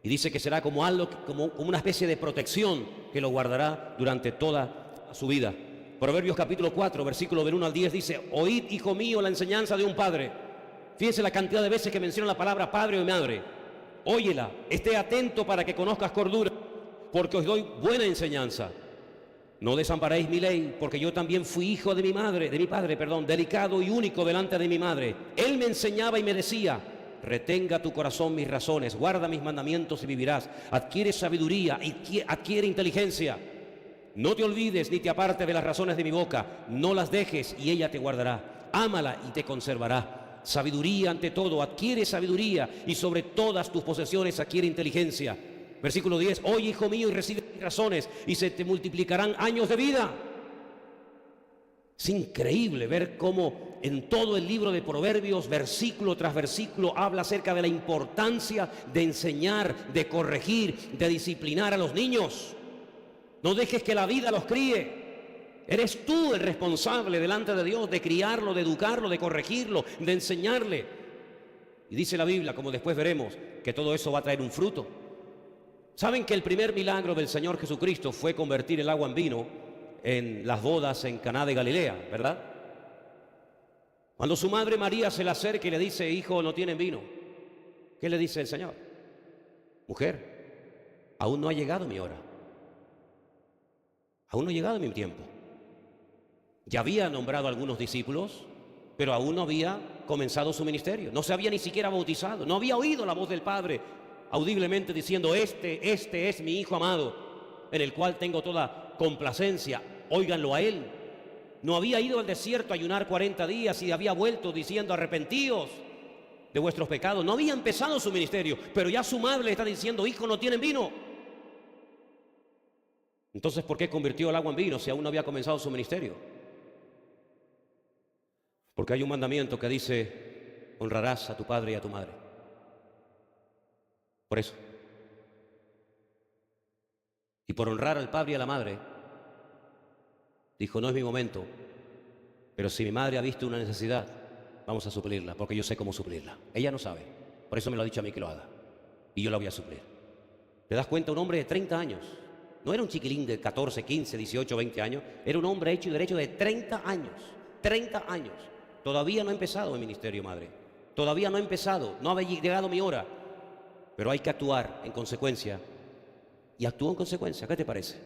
Y dice que será como algo, como una especie de protección que lo guardará durante toda su vida. Proverbios capítulo 4, versículo del 1 al 10 dice: oíd, hijo mío, la enseñanza de un padre. Fíjense la cantidad de veces que menciona la palabra padre o madre. Óyela, esté atento para que conozcas cordura, porque os doy buena enseñanza. No desamparéis mi ley, porque yo también fui hijo de mi padre, delicado y único delante de mi madre. Él me enseñaba y me decía: retenga tu corazón mis razones, guarda mis mandamientos y vivirás. Adquiere sabiduría y adquiere inteligencia. No te olvides ni te apartes de las razones de mi boca. No las dejes y ella te guardará. Ámala y te conservará. Sabiduría ante todo, adquiere sabiduría y sobre todas tus posesiones adquiere inteligencia. Versículo 10, oye, hijo mío, y recibe mis razones, y se te multiplicarán años de vida. Es increíble ver cómo en todo el libro de Proverbios, versículo tras versículo, habla acerca de la importancia de enseñar, de corregir, de disciplinar a los niños. No dejes que la vida los críe. Eres tú el responsable delante de Dios de criarlo, de educarlo, de corregirlo, de enseñarle. Y dice la Biblia, como después veremos, que todo eso va a traer un fruto. ¿Saben que el primer milagro del Señor Jesucristo fue convertir el agua en vino en las bodas en Caná de Galilea, verdad? Cuando su madre María se le acerca y le dice: hijo, no tienen vino, ¿qué le dice el Señor? Mujer, aún no ha llegado mi hora. Aún no ha llegado mi tiempo. Ya había nombrado a algunos discípulos, pero aún no había comenzado su ministerio. No se había ni siquiera bautizado, no había oído la voz del Padre audiblemente diciendo: este es mi Hijo amado, en el cual tengo toda complacencia, óiganlo a Él. No había ido al desierto a ayunar 40 días y había vuelto diciendo: arrepentíos de vuestros pecados. No había empezado su ministerio, pero ya su madre le está diciendo: hijo, no tienen vino. Entonces, ¿por qué convirtió el agua en vino si aún no había comenzado su ministerio? Porque hay un mandamiento que dice: honrarás a tu padre y a tu madre. Por eso. Y por honrar al padre y a la madre, dijo, no es mi momento, pero si mi madre ha visto una necesidad, vamos a suplirla, porque yo sé cómo suplirla. Ella no sabe, por eso me lo ha dicho a mí que lo haga. Y yo la voy a suplir. ¿Te das cuenta? Un hombre de 30 años. No era un chiquilín de 14, 15, 18, 20 años. Era un hombre hecho y derecho de 30 años. 30 años. Todavía no he empezado mi ministerio, madre. Todavía no he empezado. No ha llegado mi hora. Pero hay que actuar en consecuencia. Y actúo en consecuencia. ¿Qué te parece?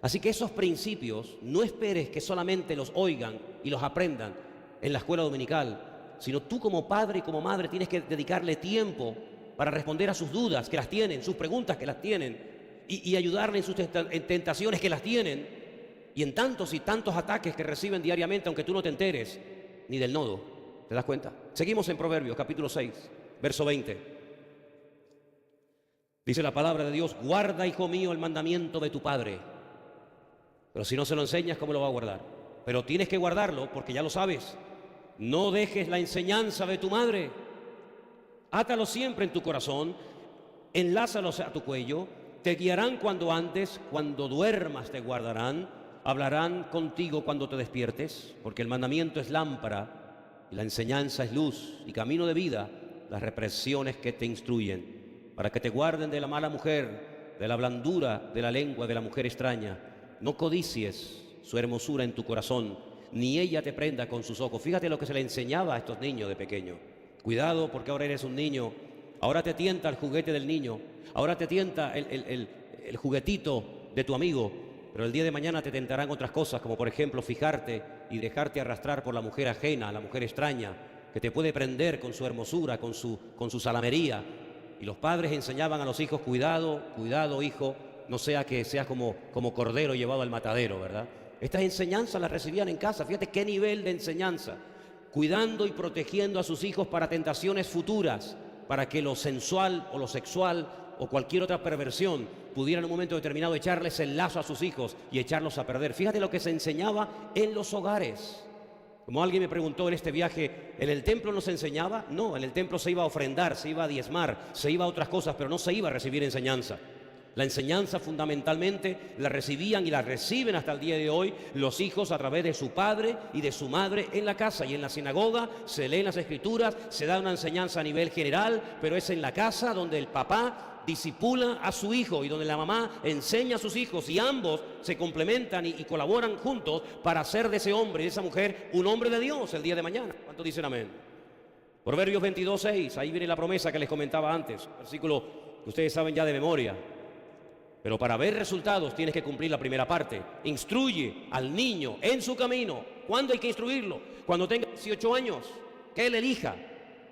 Así que esos principios, no esperes que solamente los oigan y los aprendan en la escuela dominical, sino tú como padre y como madre tienes que dedicarle tiempo para responder a sus dudas que las tienen, sus preguntas que las tienen, y ayudarle en sus tentaciones que las tienen, y en tantos y tantos ataques que reciben diariamente, aunque tú no te enteres ni del nodo. ¿Te das cuenta? Seguimos en Proverbios, capítulo 6, verso 20. Dice la palabra de Dios, guarda, hijo mío, el mandamiento de tu padre. Pero si no se lo enseñas, ¿cómo lo va a guardar? Pero tienes que guardarlo porque ya lo sabes. No dejes la enseñanza de tu madre. Átalo siempre en tu corazón, enlázalos a tu cuello, te guiarán cuando andes, cuando duermas te guardarán, hablarán contigo cuando te despiertes, porque el mandamiento es lámpara y la enseñanza es luz y camino de vida, las represiones que te instruyen, para que te guarden de la mala mujer, de la blandura de la lengua de la mujer extraña. No codicies su hermosura en tu corazón, ni ella te prenda con sus ojos. Fíjate lo que se le enseñaba a estos niños de pequeño. Cuidado porque ahora eres un niño, ahora te tienta el juguete del niño, ahora te tienta el juguetito de tu amigo, pero el día de mañana te tentarán otras cosas, como por ejemplo fijarte y dejarte arrastrar por la mujer ajena, la mujer extraña, que te puede prender con su hermosura, con su salamería. Y los padres enseñaban a los hijos, cuidado, cuidado hijo, no sea que seas como cordero llevado al matadero, ¿verdad? Estas enseñanzas las recibían en casa, fíjate qué nivel de enseñanza. Cuidando y protegiendo a sus hijos para tentaciones futuras, para que lo sensual o lo sexual o cualquier otra perversión pudiera en un momento determinado echarles el lazo a sus hijos y echarlos a perder. Fíjate lo que se enseñaba en los hogares. Como alguien me preguntó en este viaje, ¿en el templo no se enseñaba? No, en el templo se iba a ofrendar, se iba a diezmar, se iba a otras cosas, pero no se iba a recibir enseñanza. La enseñanza fundamentalmente la recibían y la reciben hasta el día de hoy los hijos a través de su padre y de su madre en la casa. Y en la sinagoga se leen las escrituras, se da una enseñanza a nivel general, pero es en la casa donde el papá disipula a su hijo y donde la mamá enseña a sus hijos y ambos se complementan y colaboran juntos para hacer de ese hombre y de esa mujer un hombre de Dios el día de mañana. ¿Cuántos dicen amén? Proverbios 22:6, ahí viene la promesa que les comentaba antes, versículo que ustedes saben ya de memoria. Pero para ver resultados tienes que cumplir la primera parte. Instruye al niño en su camino. ¿Cuándo hay que instruirlo? Cuando tenga 18 años, que él elija.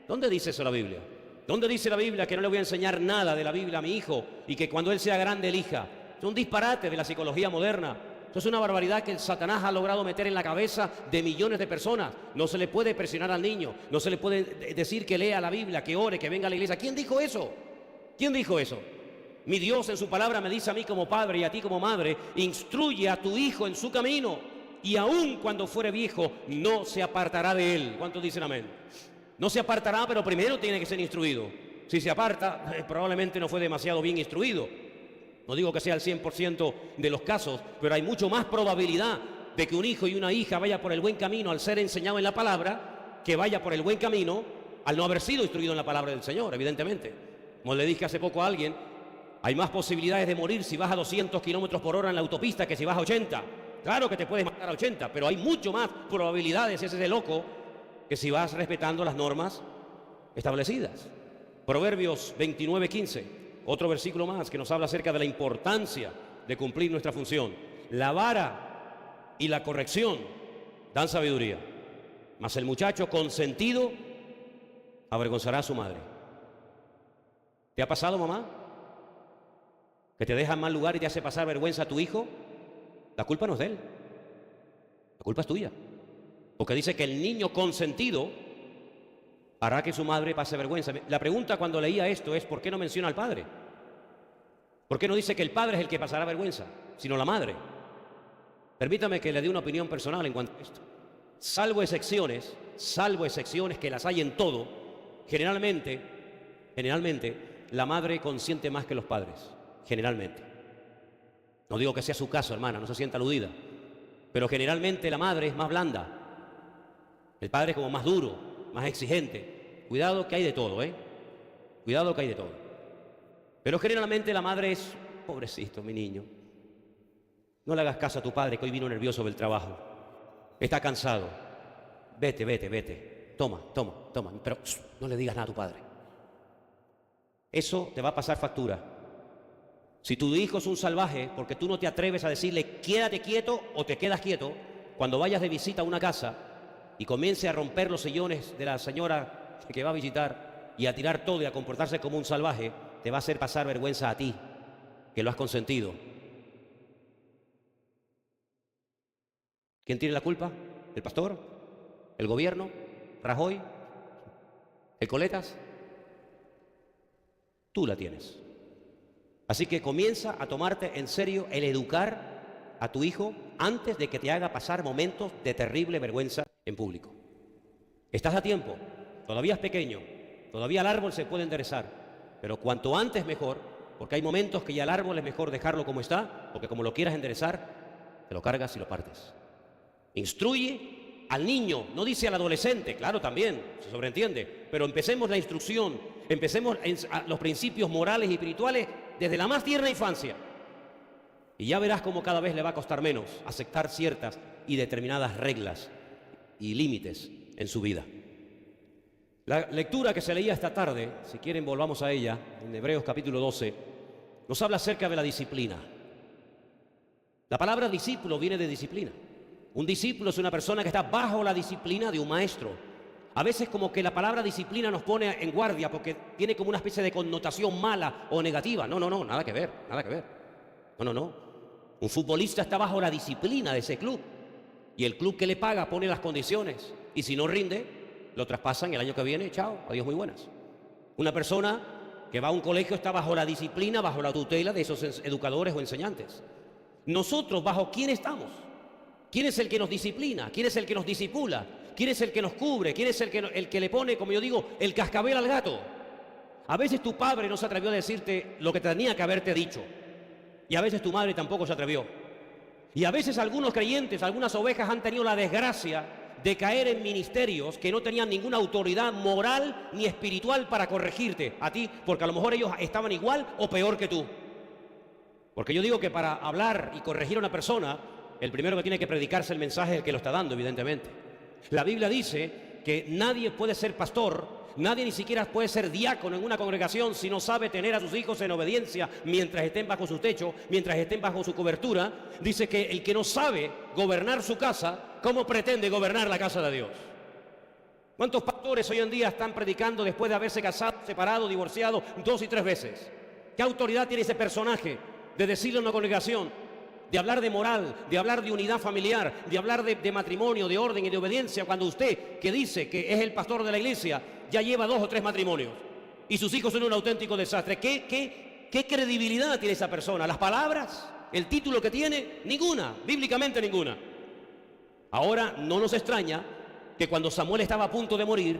¿Dónde dice eso la Biblia? ¿Dónde dice la Biblia que no le voy a enseñar nada de la Biblia a mi hijo y que cuando él sea grande elija? Es un disparate de la psicología moderna. Eso es una barbaridad que el Satanás ha logrado meter en la cabeza de millones de personas. No se le puede presionar al niño, no se le puede decir que lea la Biblia, que ore, que venga a la iglesia. ¿Quién dijo eso? ¿Quién dijo eso? Mi Dios en su palabra me dice a mí como padre y a ti como madre, instruye a tu hijo en su camino y aun cuando fuere viejo no se apartará de él. ¿Cuántos dicen amén? No se apartará, pero primero tiene que ser instruido. Si se aparta, probablemente no fue demasiado bien instruido. No digo que sea el 100% de los casos, pero hay mucho más probabilidad de que un hijo y una hija vaya por el buen camino al ser enseñado en la palabra, que vaya por el buen camino al no haber sido instruido en la palabra del Señor, evidentemente. Como le dije hace poco a alguien, hay más posibilidades de morir si vas a 200 kilómetros por hora en la autopista que si vas a 80. Claro que te puedes matar a 80, pero hay mucho más probabilidades, ese es de loco, que si vas respetando las normas establecidas. Proverbios 29:15, otro versículo más que nos habla acerca de la importancia de cumplir nuestra función. La vara y la corrección dan sabiduría, mas el muchacho consentido avergonzará a su madre. ¿Te ha pasado, mamá? ¿Que te deja en mal lugar y te hace pasar vergüenza a tu hijo? La culpa no es de él, la culpa es tuya. Porque dice que el niño consentido hará que su madre pase vergüenza. La pregunta cuando leía esto es, ¿por qué no menciona al padre? ¿Por qué no dice que el padre es el que pasará vergüenza, sino la madre? Permítame que le dé una opinión personal en cuanto a esto. Salvo excepciones que las hay en todo, generalmente, la madre consiente más que los padres. Generalmente. No digo que sea su caso, hermana, no se sienta aludida. Pero generalmente la madre es más blanda. El padre es como más duro, más exigente. Cuidado que hay de todo, ¿eh? Cuidado que hay de todo. Pero generalmente la madre es, pobrecito, mi niño. No le hagas caso a tu padre que hoy vino nervioso del trabajo. Está cansado. Vete. Toma. Pero no le digas nada a tu padre. Eso te va a pasar factura. Si tu hijo es un salvaje, porque tú no te atreves a decirle quédate quieto o te quedas quieto, cuando vayas de visita a una casa y comience a romper los sillones de la señora que va a visitar y a tirar todo y a comportarse como un salvaje, te va a hacer pasar vergüenza a ti, que lo has consentido. ¿Quién tiene la culpa? ¿El pastor? ¿El gobierno? ¿Rajoy? ¿El Coletas? Tú la tienes. Así que comienza a tomarte en serio el educar a tu hijo antes de que te haga pasar momentos de terrible vergüenza en público. Estás a tiempo, todavía es pequeño, todavía el árbol se puede enderezar, pero cuanto antes mejor, porque hay momentos que ya el árbol es mejor dejarlo como está, porque como lo quieras enderezar, te lo cargas y lo partes. Instruye al niño, no dice al adolescente, claro, también, se sobreentiende, pero empecemos la instrucción, empecemos los principios morales y espirituales desde la más tierna infancia. Y ya verás cómo cada vez le va a costar menos aceptar ciertas y determinadas reglas y límites en su vida. La lectura que se leía esta tarde, si quieren volvamos a ella, en Hebreos capítulo 12, nos habla acerca de la disciplina. La palabra discípulo viene de disciplina. Un discípulo es una persona que está bajo la disciplina de un maestro. A veces como que la palabra disciplina nos pone en guardia porque tiene como una especie de connotación mala o negativa. No, nada que ver. No. Un futbolista está bajo la disciplina de ese club y el club que le paga pone las condiciones y si no rinde, lo traspasan el año que viene, chao, adiós, muy buenas. Una persona que va a un colegio está bajo la disciplina, bajo la tutela de esos educadores o enseñantes. Nosotros, ¿bajo quién estamos? ¿Quién es el que nos disciplina? ¿Quién es el que nos disipula? ¿Quién es el que nos cubre? ¿Quién es el que le pone, como yo digo, el cascabel al gato? A veces tu padre no se atrevió a decirte lo que tenía que haberte dicho. Y a veces tu madre tampoco se atrevió. Y a veces algunos creyentes, algunas ovejas han tenido la desgracia de caer en ministerios que no tenían ninguna autoridad moral ni espiritual para corregirte a ti, porque a lo mejor ellos estaban igual o peor que tú. Porque yo digo que para hablar y corregir a una persona, el primero que tiene que predicarse el mensaje es el que lo está dando, evidentemente. La Biblia dice que nadie puede ser pastor, nadie ni siquiera puede ser diácono en una congregación si no sabe tener a sus hijos en obediencia mientras estén bajo su techo, mientras estén bajo su cobertura. Dice que el que no sabe gobernar su casa, ¿cómo pretende gobernar la casa de Dios? ¿Cuántos pastores hoy en día están predicando después de haberse casado, separado, divorciado 2 y 3 veces? ¿Qué autoridad tiene ese personaje de decirle a una congregación, de hablar de moral, de hablar de unidad familiar, de hablar de matrimonio, de orden y de obediencia, cuando usted, que dice que es el pastor de la iglesia, ya lleva 2 o 3 matrimonios y sus hijos son un auténtico desastre? ¿Qué credibilidad tiene esa persona? ¿Las palabras? ¿El título que tiene? Ninguna, bíblicamente ninguna. Ahora no nos extraña que cuando Samuel estaba a punto de morir,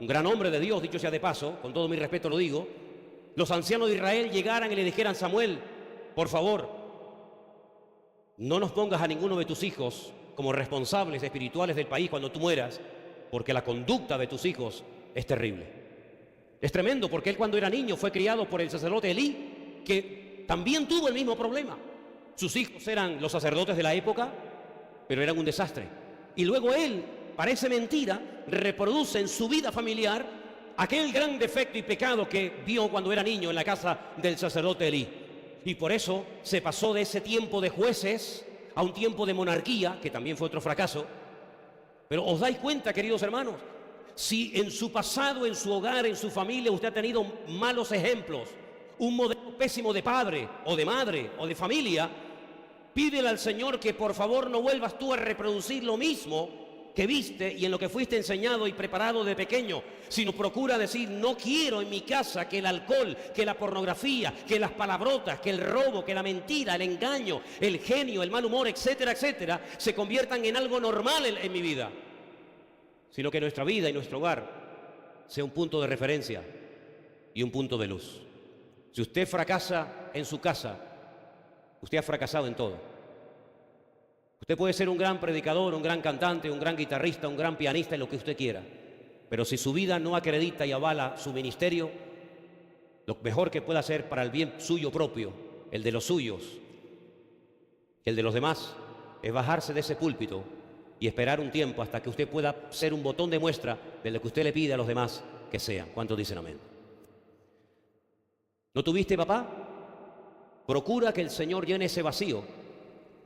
un gran hombre de Dios, dicho sea de paso, con todo mi respeto lo digo, los ancianos de Israel llegaran y le dijeran: Samuel, por favor, no nos pongas a ninguno de tus hijos como responsables espirituales del país cuando tú mueras, porque la conducta de tus hijos es terrible. Es tremendo, porque él cuando era niño fue criado por el sacerdote Elí, que también tuvo el mismo problema. Sus hijos eran los sacerdotes de la época, pero eran un desastre. Y luego él, parece mentira, reproduce en su vida familiar aquel gran defecto y pecado que vio cuando era niño en la casa del sacerdote Elí. Y por eso se pasó de ese tiempo de jueces a un tiempo de monarquía, que también fue otro fracaso. Pero ¿os dais cuenta, queridos hermanos? Si en su pasado, en su hogar, en su familia, usted ha tenido malos ejemplos, un modelo pésimo de padre o de madre o de familia, pídele al Señor que por favor no vuelvas tú a reproducir lo mismo que viste y en lo que fuiste enseñado y preparado de pequeño, sino procura decir: no quiero en mi casa que el alcohol, que la pornografía, que las palabrotas, que el robo, que la mentira, el engaño, el genio, el mal humor, etcétera, etcétera, se conviertan en algo normal en mi vida, sino que nuestra vida y nuestro hogar sea un punto de referencia y un punto de luz. Si usted fracasa en su casa, usted ha fracasado en todo. Usted puede ser un gran predicador, un gran cantante, un gran guitarrista, un gran pianista, lo que usted quiera. Pero si su vida no acredita y avala su ministerio, lo mejor que pueda hacer para el bien suyo propio, el de los suyos, el de los demás, es bajarse de ese púlpito y esperar un tiempo hasta que usted pueda ser un botón de muestra de lo que usted le pide a los demás que sean. ¿Cuántos dicen amén? ¿No tuviste papá? Procura que el Señor llene ese vacío,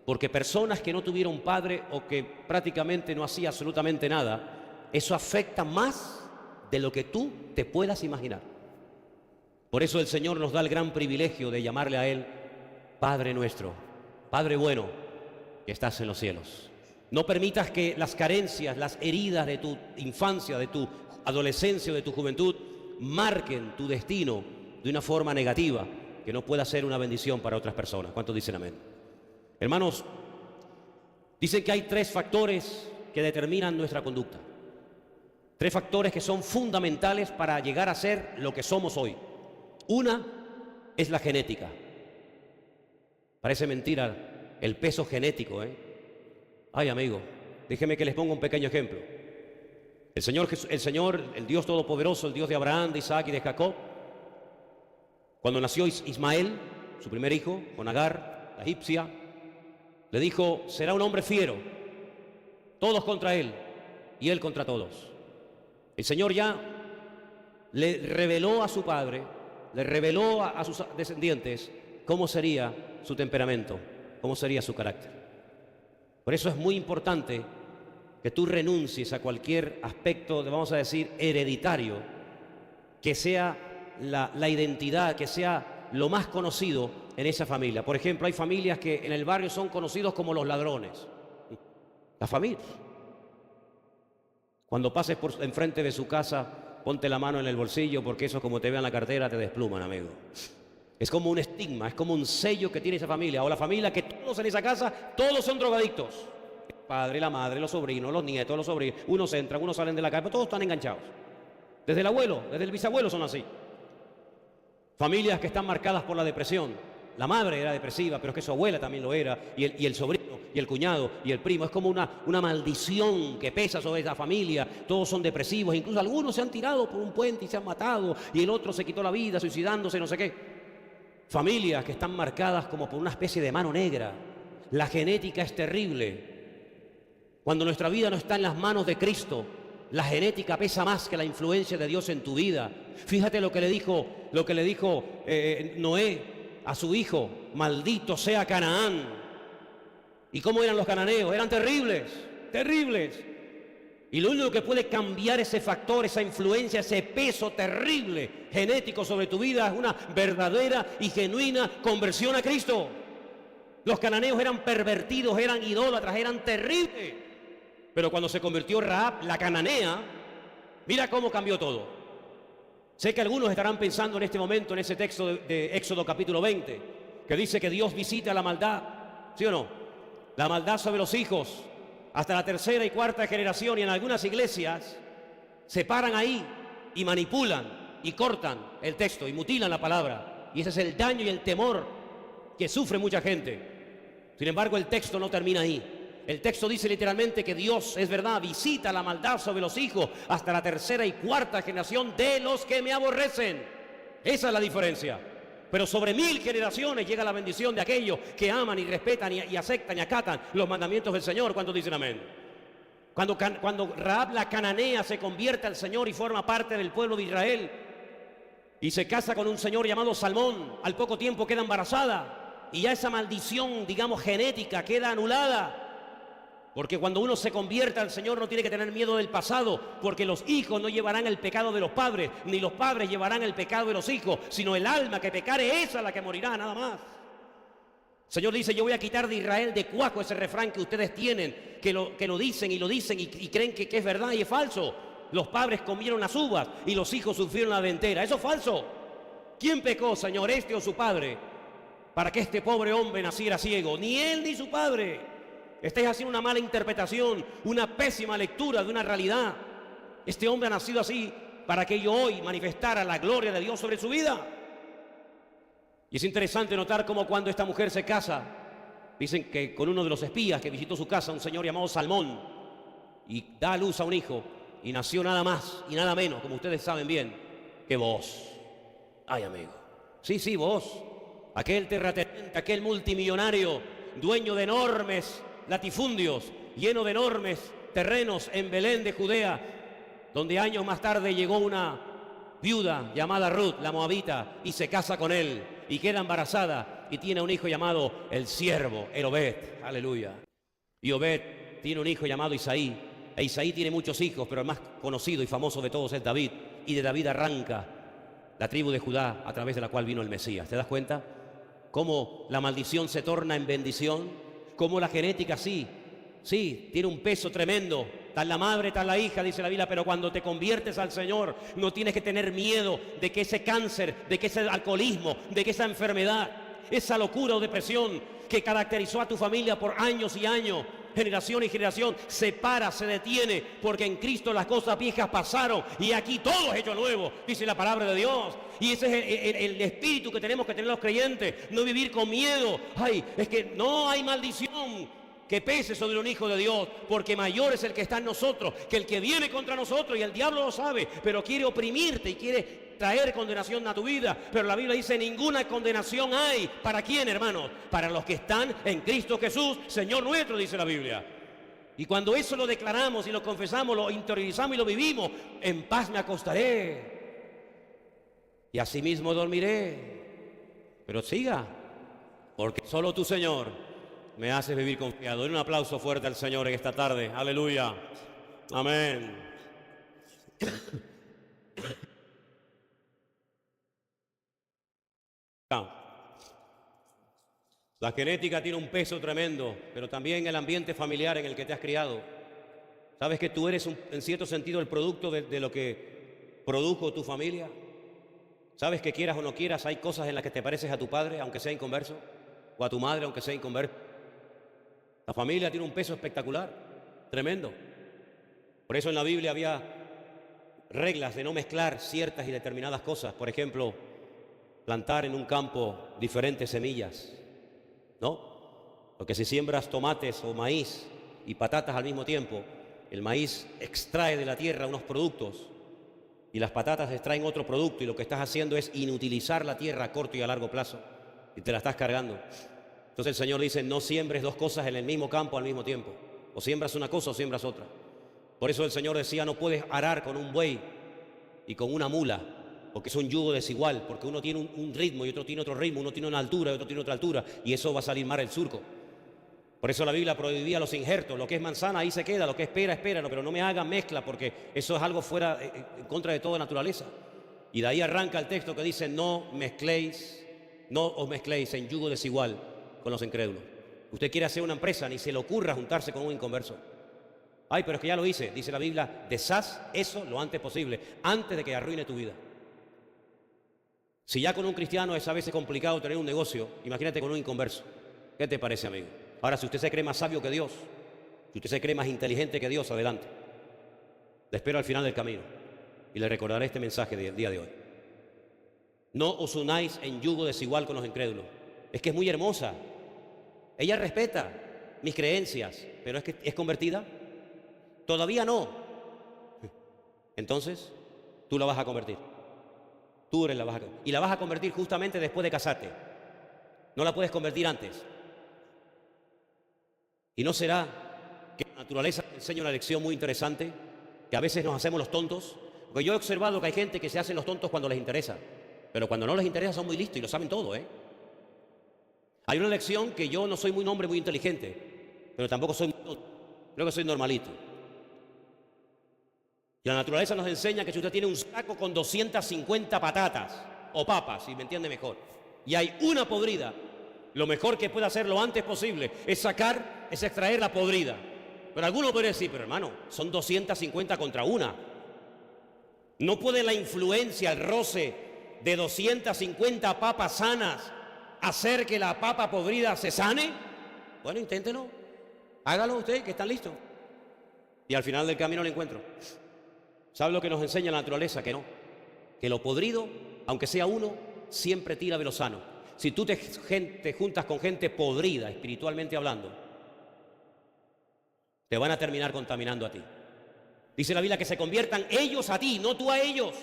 porque personas que no tuvieron padre o que prácticamente no hacía absolutamente nada, eso afecta más de lo que tú te puedas imaginar. Por eso el Señor nos da el gran privilegio de llamarle a Él Padre nuestro, Padre bueno, que estás en los cielos. No permitas que las carencias, las heridas de tu infancia, de tu adolescencia o de tu juventud marquen tu destino de una forma negativa que no pueda ser una bendición para otras personas. ¿Cuántos dicen amén? Hermanos, dicen que hay 3 factores que determinan nuestra conducta. 3 factores que son fundamentales para llegar a ser lo que somos hoy. Una es la genética. Parece mentira el peso genético, ¿eh? Ay, amigo, déjeme que les ponga un pequeño ejemplo. El Señor, el Dios Todopoderoso, el Dios de Abraham, de Isaac y de Jacob, cuando nació Ismael, su primer hijo, con Agar, la egipcia, le dijo, será un hombre fiero, todos contra él y él contra todos. El Señor ya le reveló a su padre, le reveló a sus descendientes cómo sería su temperamento, cómo sería su carácter. Por eso es muy importante que tú renuncies a cualquier aspecto, vamos a decir, hereditario, que sea la identidad, que sea lo más conocido en esa familia. Por ejemplo, hay familias que en el barrio son conocidos como los ladrones. La familia. Cuando pases por enfrente de su casa, ponte la mano en el bolsillo, porque eso, como te vean la cartera, te despluman, amigo. Es como un estigma, es como un sello que tiene esa familia. O la familia que todos en esa casa, todos son drogadictos. El padre, la madre, los sobrinos, los nietos, los sobrinos. Unos entran, unos salen de la casa, pero todos están enganchados. Desde el abuelo, desde el bisabuelo son así. Familias que están marcadas por la depresión. La madre era depresiva, pero es que su abuela también lo era, y el sobrino, y el cuñado, y el primo. Es como una maldición que pesa sobre esa familia. Todos son depresivos, incluso algunos se han tirado por un puente y se han matado, y el otro se quitó la vida suicidándose, no sé qué. Familias que están marcadas como por una especie de mano negra. La genética es terrible. Cuando nuestra vida no está en las manos de Cristo, la genética pesa más que la influencia de Dios en tu vida. Fíjate lo que le dijo Noé a su hijo: maldito sea Canaán. ¿Y cómo eran los cananeos? Eran terribles, terribles. Y lo único que puede cambiar ese factor, esa influencia, ese peso terrible genético sobre tu vida es una verdadera y genuina conversión a Cristo. Los cananeos eran pervertidos, eran idólatras, eran terribles. Pero cuando se convirtió Rahab, la cananea, mira cómo cambió todo. Sé que algunos estarán pensando en este momento en ese texto de Éxodo capítulo 20, que dice que Dios visita la maldad, ¿sí o no? La maldad sobre los hijos, hasta la 3ª y 4ª generación, y en algunas iglesias se paran ahí y manipulan y cortan el texto y mutilan la palabra. Y ese es el daño y el temor que sufre mucha gente. Sin embargo, el texto no termina ahí. El texto dice literalmente que Dios, es verdad, visita la maldad sobre los hijos hasta la 3ª y 4ª generación de los que me aborrecen. Esa es la diferencia. Pero sobre 1000 generaciones llega la bendición de aquellos que aman y respetan y aceptan y acatan los mandamientos del Señor. ¿Cuántos dicen amén? Cuando Rahab la cananea se convierte al Señor y forma parte del pueblo de Israel y se casa con un señor llamado Salmón, al poco tiempo queda embarazada y ya esa maldición, digamos, genética queda anulada. Porque cuando uno se convierta al Señor no tiene que tener miedo del pasado, porque los hijos no llevarán el pecado de los padres, ni los padres llevarán el pecado de los hijos, sino el alma que pecare, esa la que morirá, nada más. El Señor dice: yo voy a quitar de Israel de cuajo ese refrán que ustedes tienen, que lo dicen y creen que es verdad y es falso. Los padres comieron las uvas y los hijos sufrieron la dentera. Eso es falso. ¿Quién pecó, Señor, este o su padre, para que este pobre hombre naciera ciego? Ni él ni su padre. Estáis haciendo una mala interpretación, una pésima lectura de una realidad. Este hombre ha nacido así para que yo hoy manifestara la gloria de Dios sobre su vida. Y es interesante notar cómo cuando esta mujer se casa, dicen que con uno de los espías que visitó su casa, un señor llamado Salmón, y da a luz a un hijo, y nació nada más y nada menos, como ustedes saben bien, que vos. Ay, amigo. Sí, vos. Aquel terrateniente, aquel multimillonario, dueño de enormes latifundios, lleno de enormes terrenos en Belén de Judea, donde años más tarde llegó una viuda llamada Ruth, la moabita, y se casa con él, y queda embarazada, y tiene un hijo llamado el siervo, el Obed. Aleluya. Y Obed tiene un hijo llamado Isaí, e Isaí tiene muchos hijos, pero el más conocido y famoso de todos es David, y de David arranca la tribu de Judá a través de la cual vino el Mesías. ¿Te das cuenta? Cómo la maldición se torna en bendición, cómo la genética sí, tiene un peso tremendo. Tal la madre, tal la hija, dice la Biblia, pero cuando te conviertes al Señor, no tienes que tener miedo de que ese cáncer, de que ese alcoholismo, de que esa enfermedad, esa locura o depresión que caracterizó a tu familia por años y años, generación y generación, se para, se detiene, porque en Cristo las cosas viejas pasaron y aquí todo es hecho nuevo, dice la palabra de Dios. Y ese es el espíritu que tenemos que tener los creyentes, no vivir con miedo. Ay, es que no hay maldición que pese sobre un hijo de Dios, porque mayor es el que está en nosotros que el que viene contra nosotros, y el diablo lo sabe, pero quiere oprimirte y quiere traer condenación a tu vida. Pero la Biblia dice: ninguna condenación hay. ¿Para quién, hermanos? Para los que están en Cristo Jesús, Señor nuestro, dice la Biblia. Y cuando eso lo declaramos y lo confesamos, lo interiorizamos y lo vivimos, en paz me acostaré y asimismo dormiré. Pero siga, porque solo tú, Señor, me haces vivir confiado. Den un aplauso fuerte al Señor en esta tarde. Aleluya. Amén. La genética tiene un peso tremendo, pero también el ambiente familiar en el que te has criado. ¿Sabes que tú eres, en cierto sentido, el producto de lo que produjo tu familia? ¿Sabes que quieras o no quieras, hay cosas en las que te pareces a tu padre, aunque sea inconverso? O a tu madre, aunque sea inconverso. La familia tiene un peso espectacular, tremendo. Por eso en la Biblia había reglas de no mezclar ciertas y determinadas cosas. Por ejemplo, plantar en un campo diferentes semillas, ¿no? Porque si siembras tomates o maíz y patatas al mismo tiempo, el maíz extrae de la tierra unos productos y las patatas extraen otro producto, y lo que estás haciendo es inutilizar la tierra a corto y a largo plazo, y te la estás cargando. Entonces el Señor dice: no siembres dos cosas en el mismo campo al mismo tiempo. O siembras una cosa o siembras otra. Por eso el Señor decía: no puedes arar con un buey y con una mula, porque es un yugo desigual, porque uno tiene un ritmo y otro tiene otro ritmo, uno tiene una altura y otro tiene otra altura, y eso va a salir mal el surco. Por eso la Biblia prohibía los injertos. Lo que es manzana, ahí se queda; lo que es pera, espéralo, pero no me hagan mezcla, porque eso es algo fuera, en contra de toda naturaleza. Y de ahí arranca el texto que dice: no os mezcléis en yugo desigual con los incrédulos. Usted quiere hacer una empresa, ni se le ocurra juntarse con un inconverso. Ay, pero es que ya lo hice, dice la Biblia: deshaz eso lo antes posible, antes de que arruine tu vida. Si ya con un cristiano es a veces complicado tener un negocio, imagínate con un inconverso. ¿Qué te parece, amigo? Ahora, si usted se cree más sabio que Dios, si usted se cree más inteligente que Dios, adelante. Le espero al final del camino y le recordaré este mensaje del día de hoy. No os unáis en yugo desigual con los incrédulos. Es que es muy hermosa. Ella respeta mis creencias, pero es que es convertida. Todavía no. Entonces, tú la vas a convertir. Tú eres la vas a convertir. Y la vas a convertir justamente después de casarte. No la puedes convertir antes. ¿Y no será que la naturaleza te enseña una lección muy interesante? Que a veces nos hacemos los tontos. Porque yo he observado que hay gente que se hacen los tontos cuando les interesa. Pero cuando no les interesa son muy listos y lo saben todo, ¿eh? Hay una lección que yo no soy un hombre muy inteligente, pero tampoco soy muy tonto. Creo que soy normalito. Y la naturaleza nos enseña que si usted tiene un saco con 250 patatas o papas, si me entiende mejor, y hay una podrida, lo mejor que puede hacer lo antes posible es extraer la podrida. Pero alguno podría decir: pero hermano, son 250 contra una. ¿No puede la influencia, el roce de 250 papas sanas hacer que la papa podrida se sane? Bueno, inténtelo. Hágalo usted, que están listos. Y al final del camino lo encuentro. ¿Sabe lo que nos enseña la naturaleza? Que no. Que lo podrido, aunque sea uno, siempre tira de lo sano. Si tú te juntas con gente podrida, espiritualmente hablando, te van a terminar contaminando a ti. Dice la Biblia que se conviertan ellos a ti, no tú a ellos.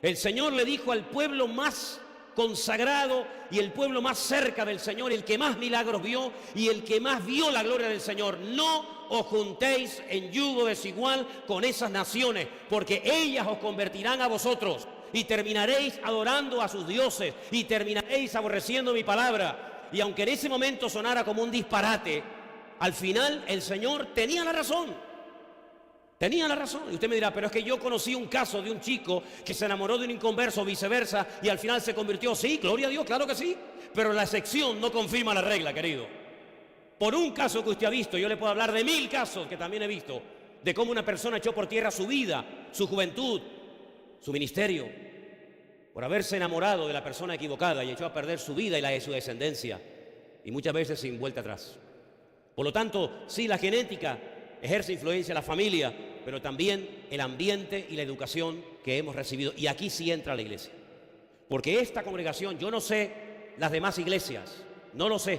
El Señor le dijo al pueblo más consagrado y el pueblo más cerca del Señor, el que más milagros vio y el que más vio la gloria del Señor: no os juntéis en yugo desigual con esas naciones, porque ellas os convertirán a vosotros y terminaréis adorando a sus dioses y terminaréis aborreciendo mi palabra. Y aunque en ese momento sonara como un disparate, al final el Señor tenía la razón. Tenía la razón. Y usted me dirá, pero es que yo conocí un caso de un chico que se enamoró de un inconverso o viceversa y al final se convirtió. Sí, gloria a Dios, claro que sí. Pero la excepción no confirma la regla, querido. Por un caso que usted ha visto, yo le puedo hablar de 1000 casos que también he visto, de cómo una persona echó por tierra su vida, su juventud, su ministerio, por haberse enamorado de la persona equivocada, y echó a perder su vida y la de su descendencia, y muchas veces sin vuelta atrás. Por lo tanto, sí, la genética ejerce influencia en la familia, pero también el ambiente y la educación que hemos recibido. Y aquí sí entra la iglesia. Porque esta congregación, yo no sé las demás iglesias, no lo sé,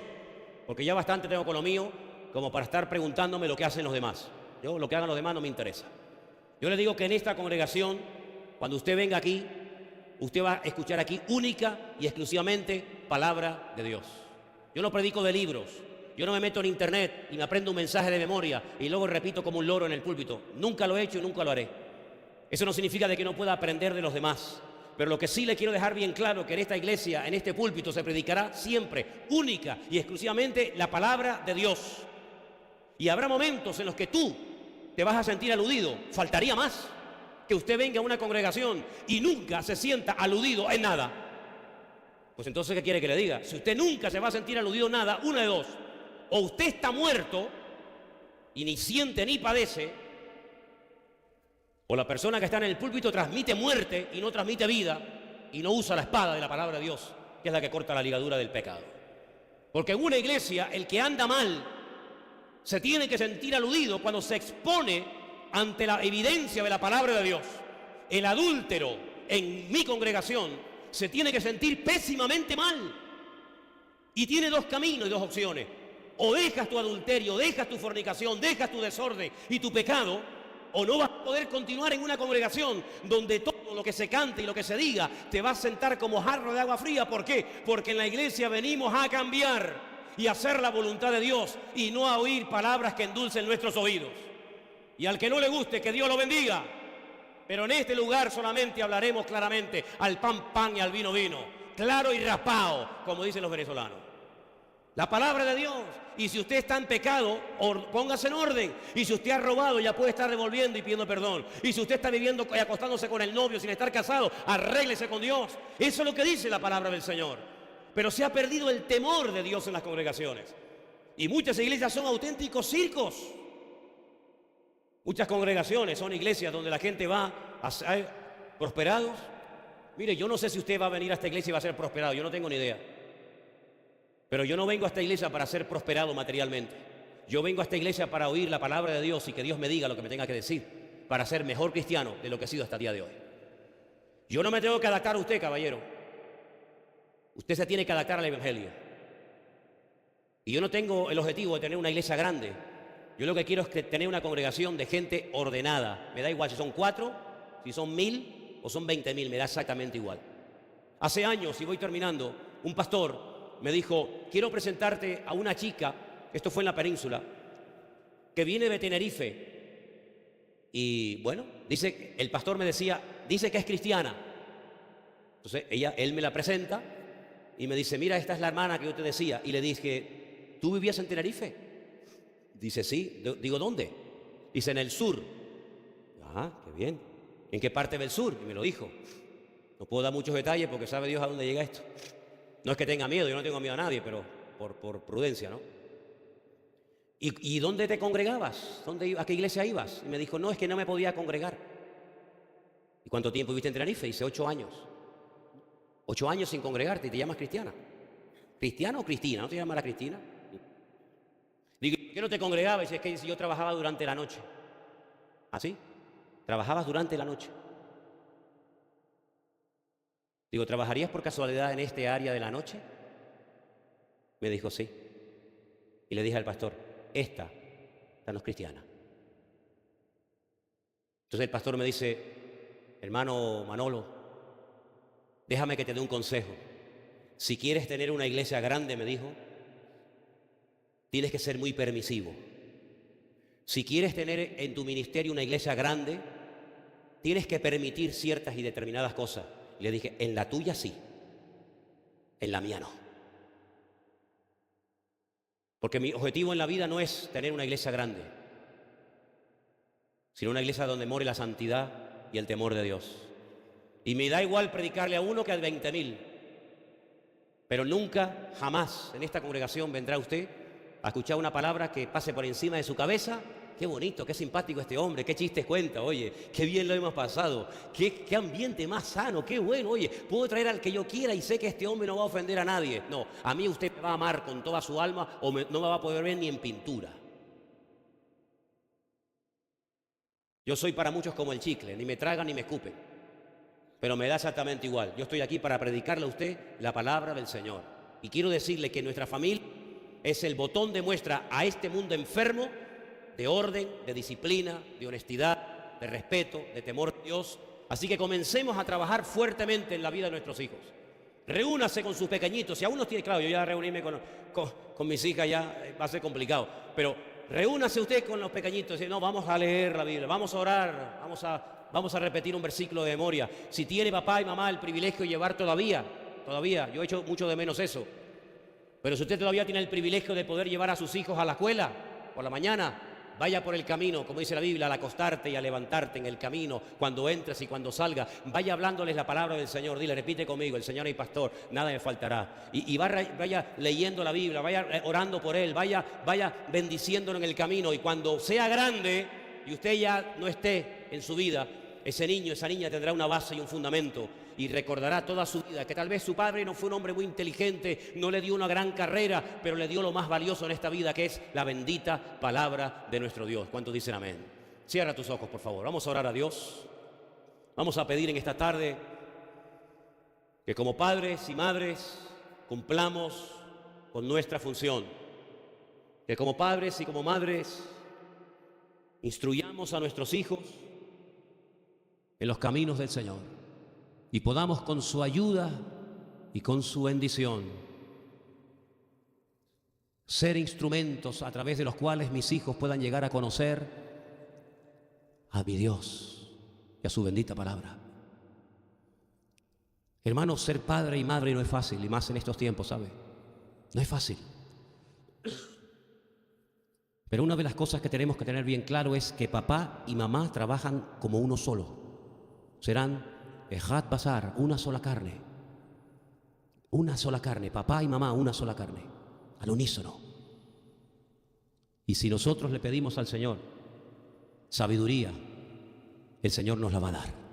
porque ya bastante tengo con lo mío como para estar preguntándome lo que hacen los demás. Yo, lo que hagan los demás no me interesa. Yo le digo que en esta congregación, cuando usted venga aquí, usted va a escuchar aquí única y exclusivamente palabra de Dios. Yo no predico de libros. Yo no me meto en internet y me aprendo un mensaje de memoria y luego repito como un loro en el púlpito. Nunca lo he hecho y nunca lo haré. Eso no significa de que no pueda aprender de los demás. Pero lo que sí le quiero dejar bien claro, que en esta iglesia, en este púlpito, se predicará siempre, única y exclusivamente, la palabra de Dios. Y habrá momentos en los que tú te vas a sentir aludido. Faltaría más que usted venga a una congregación y nunca se sienta aludido en nada. Pues entonces, ¿qué quiere que le diga? Si usted nunca se va a sentir aludido en nada, una de dos: o usted está muerto y ni siente ni padece, o la persona que está en el púlpito transmite muerte y no transmite vida y no usa la espada de la palabra de Dios, que es la que corta la ligadura del pecado. Porque en una iglesia el que anda mal se tiene que sentir aludido cuando se expone ante la evidencia de la palabra de Dios. El adúltero en mi congregación se tiene que sentir pésimamente mal y tiene dos caminos y dos opciones: o dejas tu adulterio, dejas tu fornicación, dejas tu desorden y tu pecado, o no vas a poder continuar en una congregación donde todo lo que se cante y lo que se diga te va a sentar como jarro de agua fría. ¿Por qué? Porque en la iglesia venimos a cambiar y a hacer la voluntad de Dios y no a oír palabras que endulcen nuestros oídos. Y al que no le guste, que Dios lo bendiga. Pero en este lugar solamente hablaremos claramente: al pan, pan, y al vino, vino. Claro y raspado, como dicen los venezolanos. La palabra de Dios. Y si usted está en pecado, póngase en orden. Y si usted ha robado, ya puede estar devolviendo y pidiendo perdón. Y si usted está viviendo y acostándose con el novio sin estar casado, arréglese con Dios. Eso es lo que dice la palabra del Señor. Pero se ha perdido el temor de Dios en las congregaciones. Y muchas iglesias son auténticos circos. Muchas congregaciones son iglesias donde la gente va a ser prosperados. Mire, yo no sé si usted va a venir a esta iglesia y va a ser prosperado. Yo no tengo ni idea. Pero yo no vengo a esta iglesia para ser prosperado materialmente. Yo vengo a esta iglesia para oír la palabra de Dios y que Dios me diga lo que me tenga que decir, para ser mejor cristiano de lo que he sido hasta el día de hoy. Yo no me tengo que adaptar a usted, caballero. Usted se tiene que adaptar al evangelio. Y yo no tengo el objetivo de tener una iglesia grande. Yo lo que quiero es tener una congregación de gente ordenada. Me da igual si son 4, si son 1000 o son 20.000, me da exactamente igual. Hace años, y voy terminando, un pastor me dijo: quiero presentarte a una chica, esto fue en la península, que viene de Tenerife. Y bueno, el pastor me decía, dice que es cristiana. Entonces él me la presenta y me dice: mira, esta es la hermana que yo te decía. Y le dije: ¿tú vivías en Tenerife? Dice: sí. Digo: ¿dónde? Dice: en el sur. Ah, qué bien. ¿En qué parte del sur? Y me lo dijo. No puedo dar muchos detalles porque sabe Dios a dónde llega esto. No es que tenga miedo, yo no tengo miedo a nadie, pero por prudencia, ¿no? ¿Y dónde te congregabas? ¿A qué iglesia ibas? Y me dijo: no, es que no me podía congregar. ¿Y cuánto tiempo viviste en Tenerife? Dice: 8 años. 8 años sin congregarte y te llamas cristiana. ¿Cristiana o Cristina? ¿No te llamarás Cristina? Digo: ¿por qué no te congregabas? Y es que yo trabajaba durante la noche. ¿Así? trabajabas durante la noche. Digo, ¿trabajarías por casualidad en este área de la noche? Me dijo, sí. Y le dije al pastor, esta no es cristiana. Entonces el pastor me dice, hermano Manolo, déjame que te dé un consejo. Si quieres tener una iglesia grande, me dijo, tienes que ser muy permisivo. Si quieres tener en tu ministerio una iglesia grande, tienes que permitir ciertas y determinadas cosas. Y le dije, en la tuya sí, en la mía no. Porque mi objetivo en la vida no es tener una iglesia grande, sino una iglesia donde more la santidad y el temor de Dios. Y me da igual predicarle a uno que a 20.000. Pero nunca, jamás en esta congregación vendrá usted a escuchar una palabra que pase por encima de su cabeza. Qué bonito, qué simpático este hombre, qué chistes cuenta, oye, qué bien lo hemos pasado, qué ambiente más sano, qué bueno, oye, puedo traer al que yo quiera y sé que este hombre no va a ofender a nadie. No, a mí usted me va a amar con toda su alma o no me va a poder ver ni en pintura. Yo soy para muchos como el chicle, ni me tragan ni me escupen, pero me da exactamente igual. Yo estoy aquí para predicarle a usted la palabra del Señor. Y quiero decirle que nuestra familia es el botón de muestra a este mundo enfermo de orden, de disciplina, de honestidad, de respeto, de temor a Dios. Así que comencemos a trabajar fuertemente en la vida de nuestros hijos. Reúnase con sus pequeñitos. Si aún no tiene, claro, yo ya reunirme con mis hijas ya va a ser complicado, pero reúnase usted con los pequeñitos y no, vamos a leer la Biblia, vamos a orar, vamos a repetir un versículo de memoria. Si tiene papá y mamá el privilegio de llevar todavía, yo he hecho mucho de menos eso, pero si usted todavía tiene el privilegio de poder llevar a sus hijos a la escuela por la mañana, vaya por el camino, como dice la Biblia, al acostarte y a levantarte en el camino, cuando entres y cuando salgas, vaya hablándoles la palabra del Señor. Dile, repite conmigo, el Señor es mi pastor, nada me faltará. Y vaya leyendo la Biblia, vaya orando por Él, vaya bendiciéndolo en el camino. Y cuando sea grande y usted ya no esté en su vida, ese niño, esa niña tendrá una base y un fundamento y recordará toda su vida que tal vez su padre no fue un hombre muy inteligente, no le dio una gran carrera, pero le dio lo más valioso en esta vida, que es la bendita palabra de nuestro Dios. ¿Cuántos dicen amén? Cierra tus ojos, por favor. Vamos a orar a Dios. Vamos a pedir en esta tarde que como padres y madres cumplamos con nuestra función. Que como padres y como madres instruyamos a nuestros hijos en los caminos del Señor y podamos con su ayuda y con su bendición ser instrumentos a través de los cuales mis hijos puedan llegar a conocer a mi Dios y a su bendita palabra. Hermanos, ser padre y madre no es fácil, y más en estos tiempos, ¿sabe? No es fácil. Pero una de las cosas que tenemos que tener bien claro es que papá y mamá trabajan como uno solo. Serán Ejad Basar, una sola carne. Una sola carne, papá y mamá, una sola carne, al unísono. Y si nosotros le pedimos al Señor sabiduría, el Señor nos la va a dar.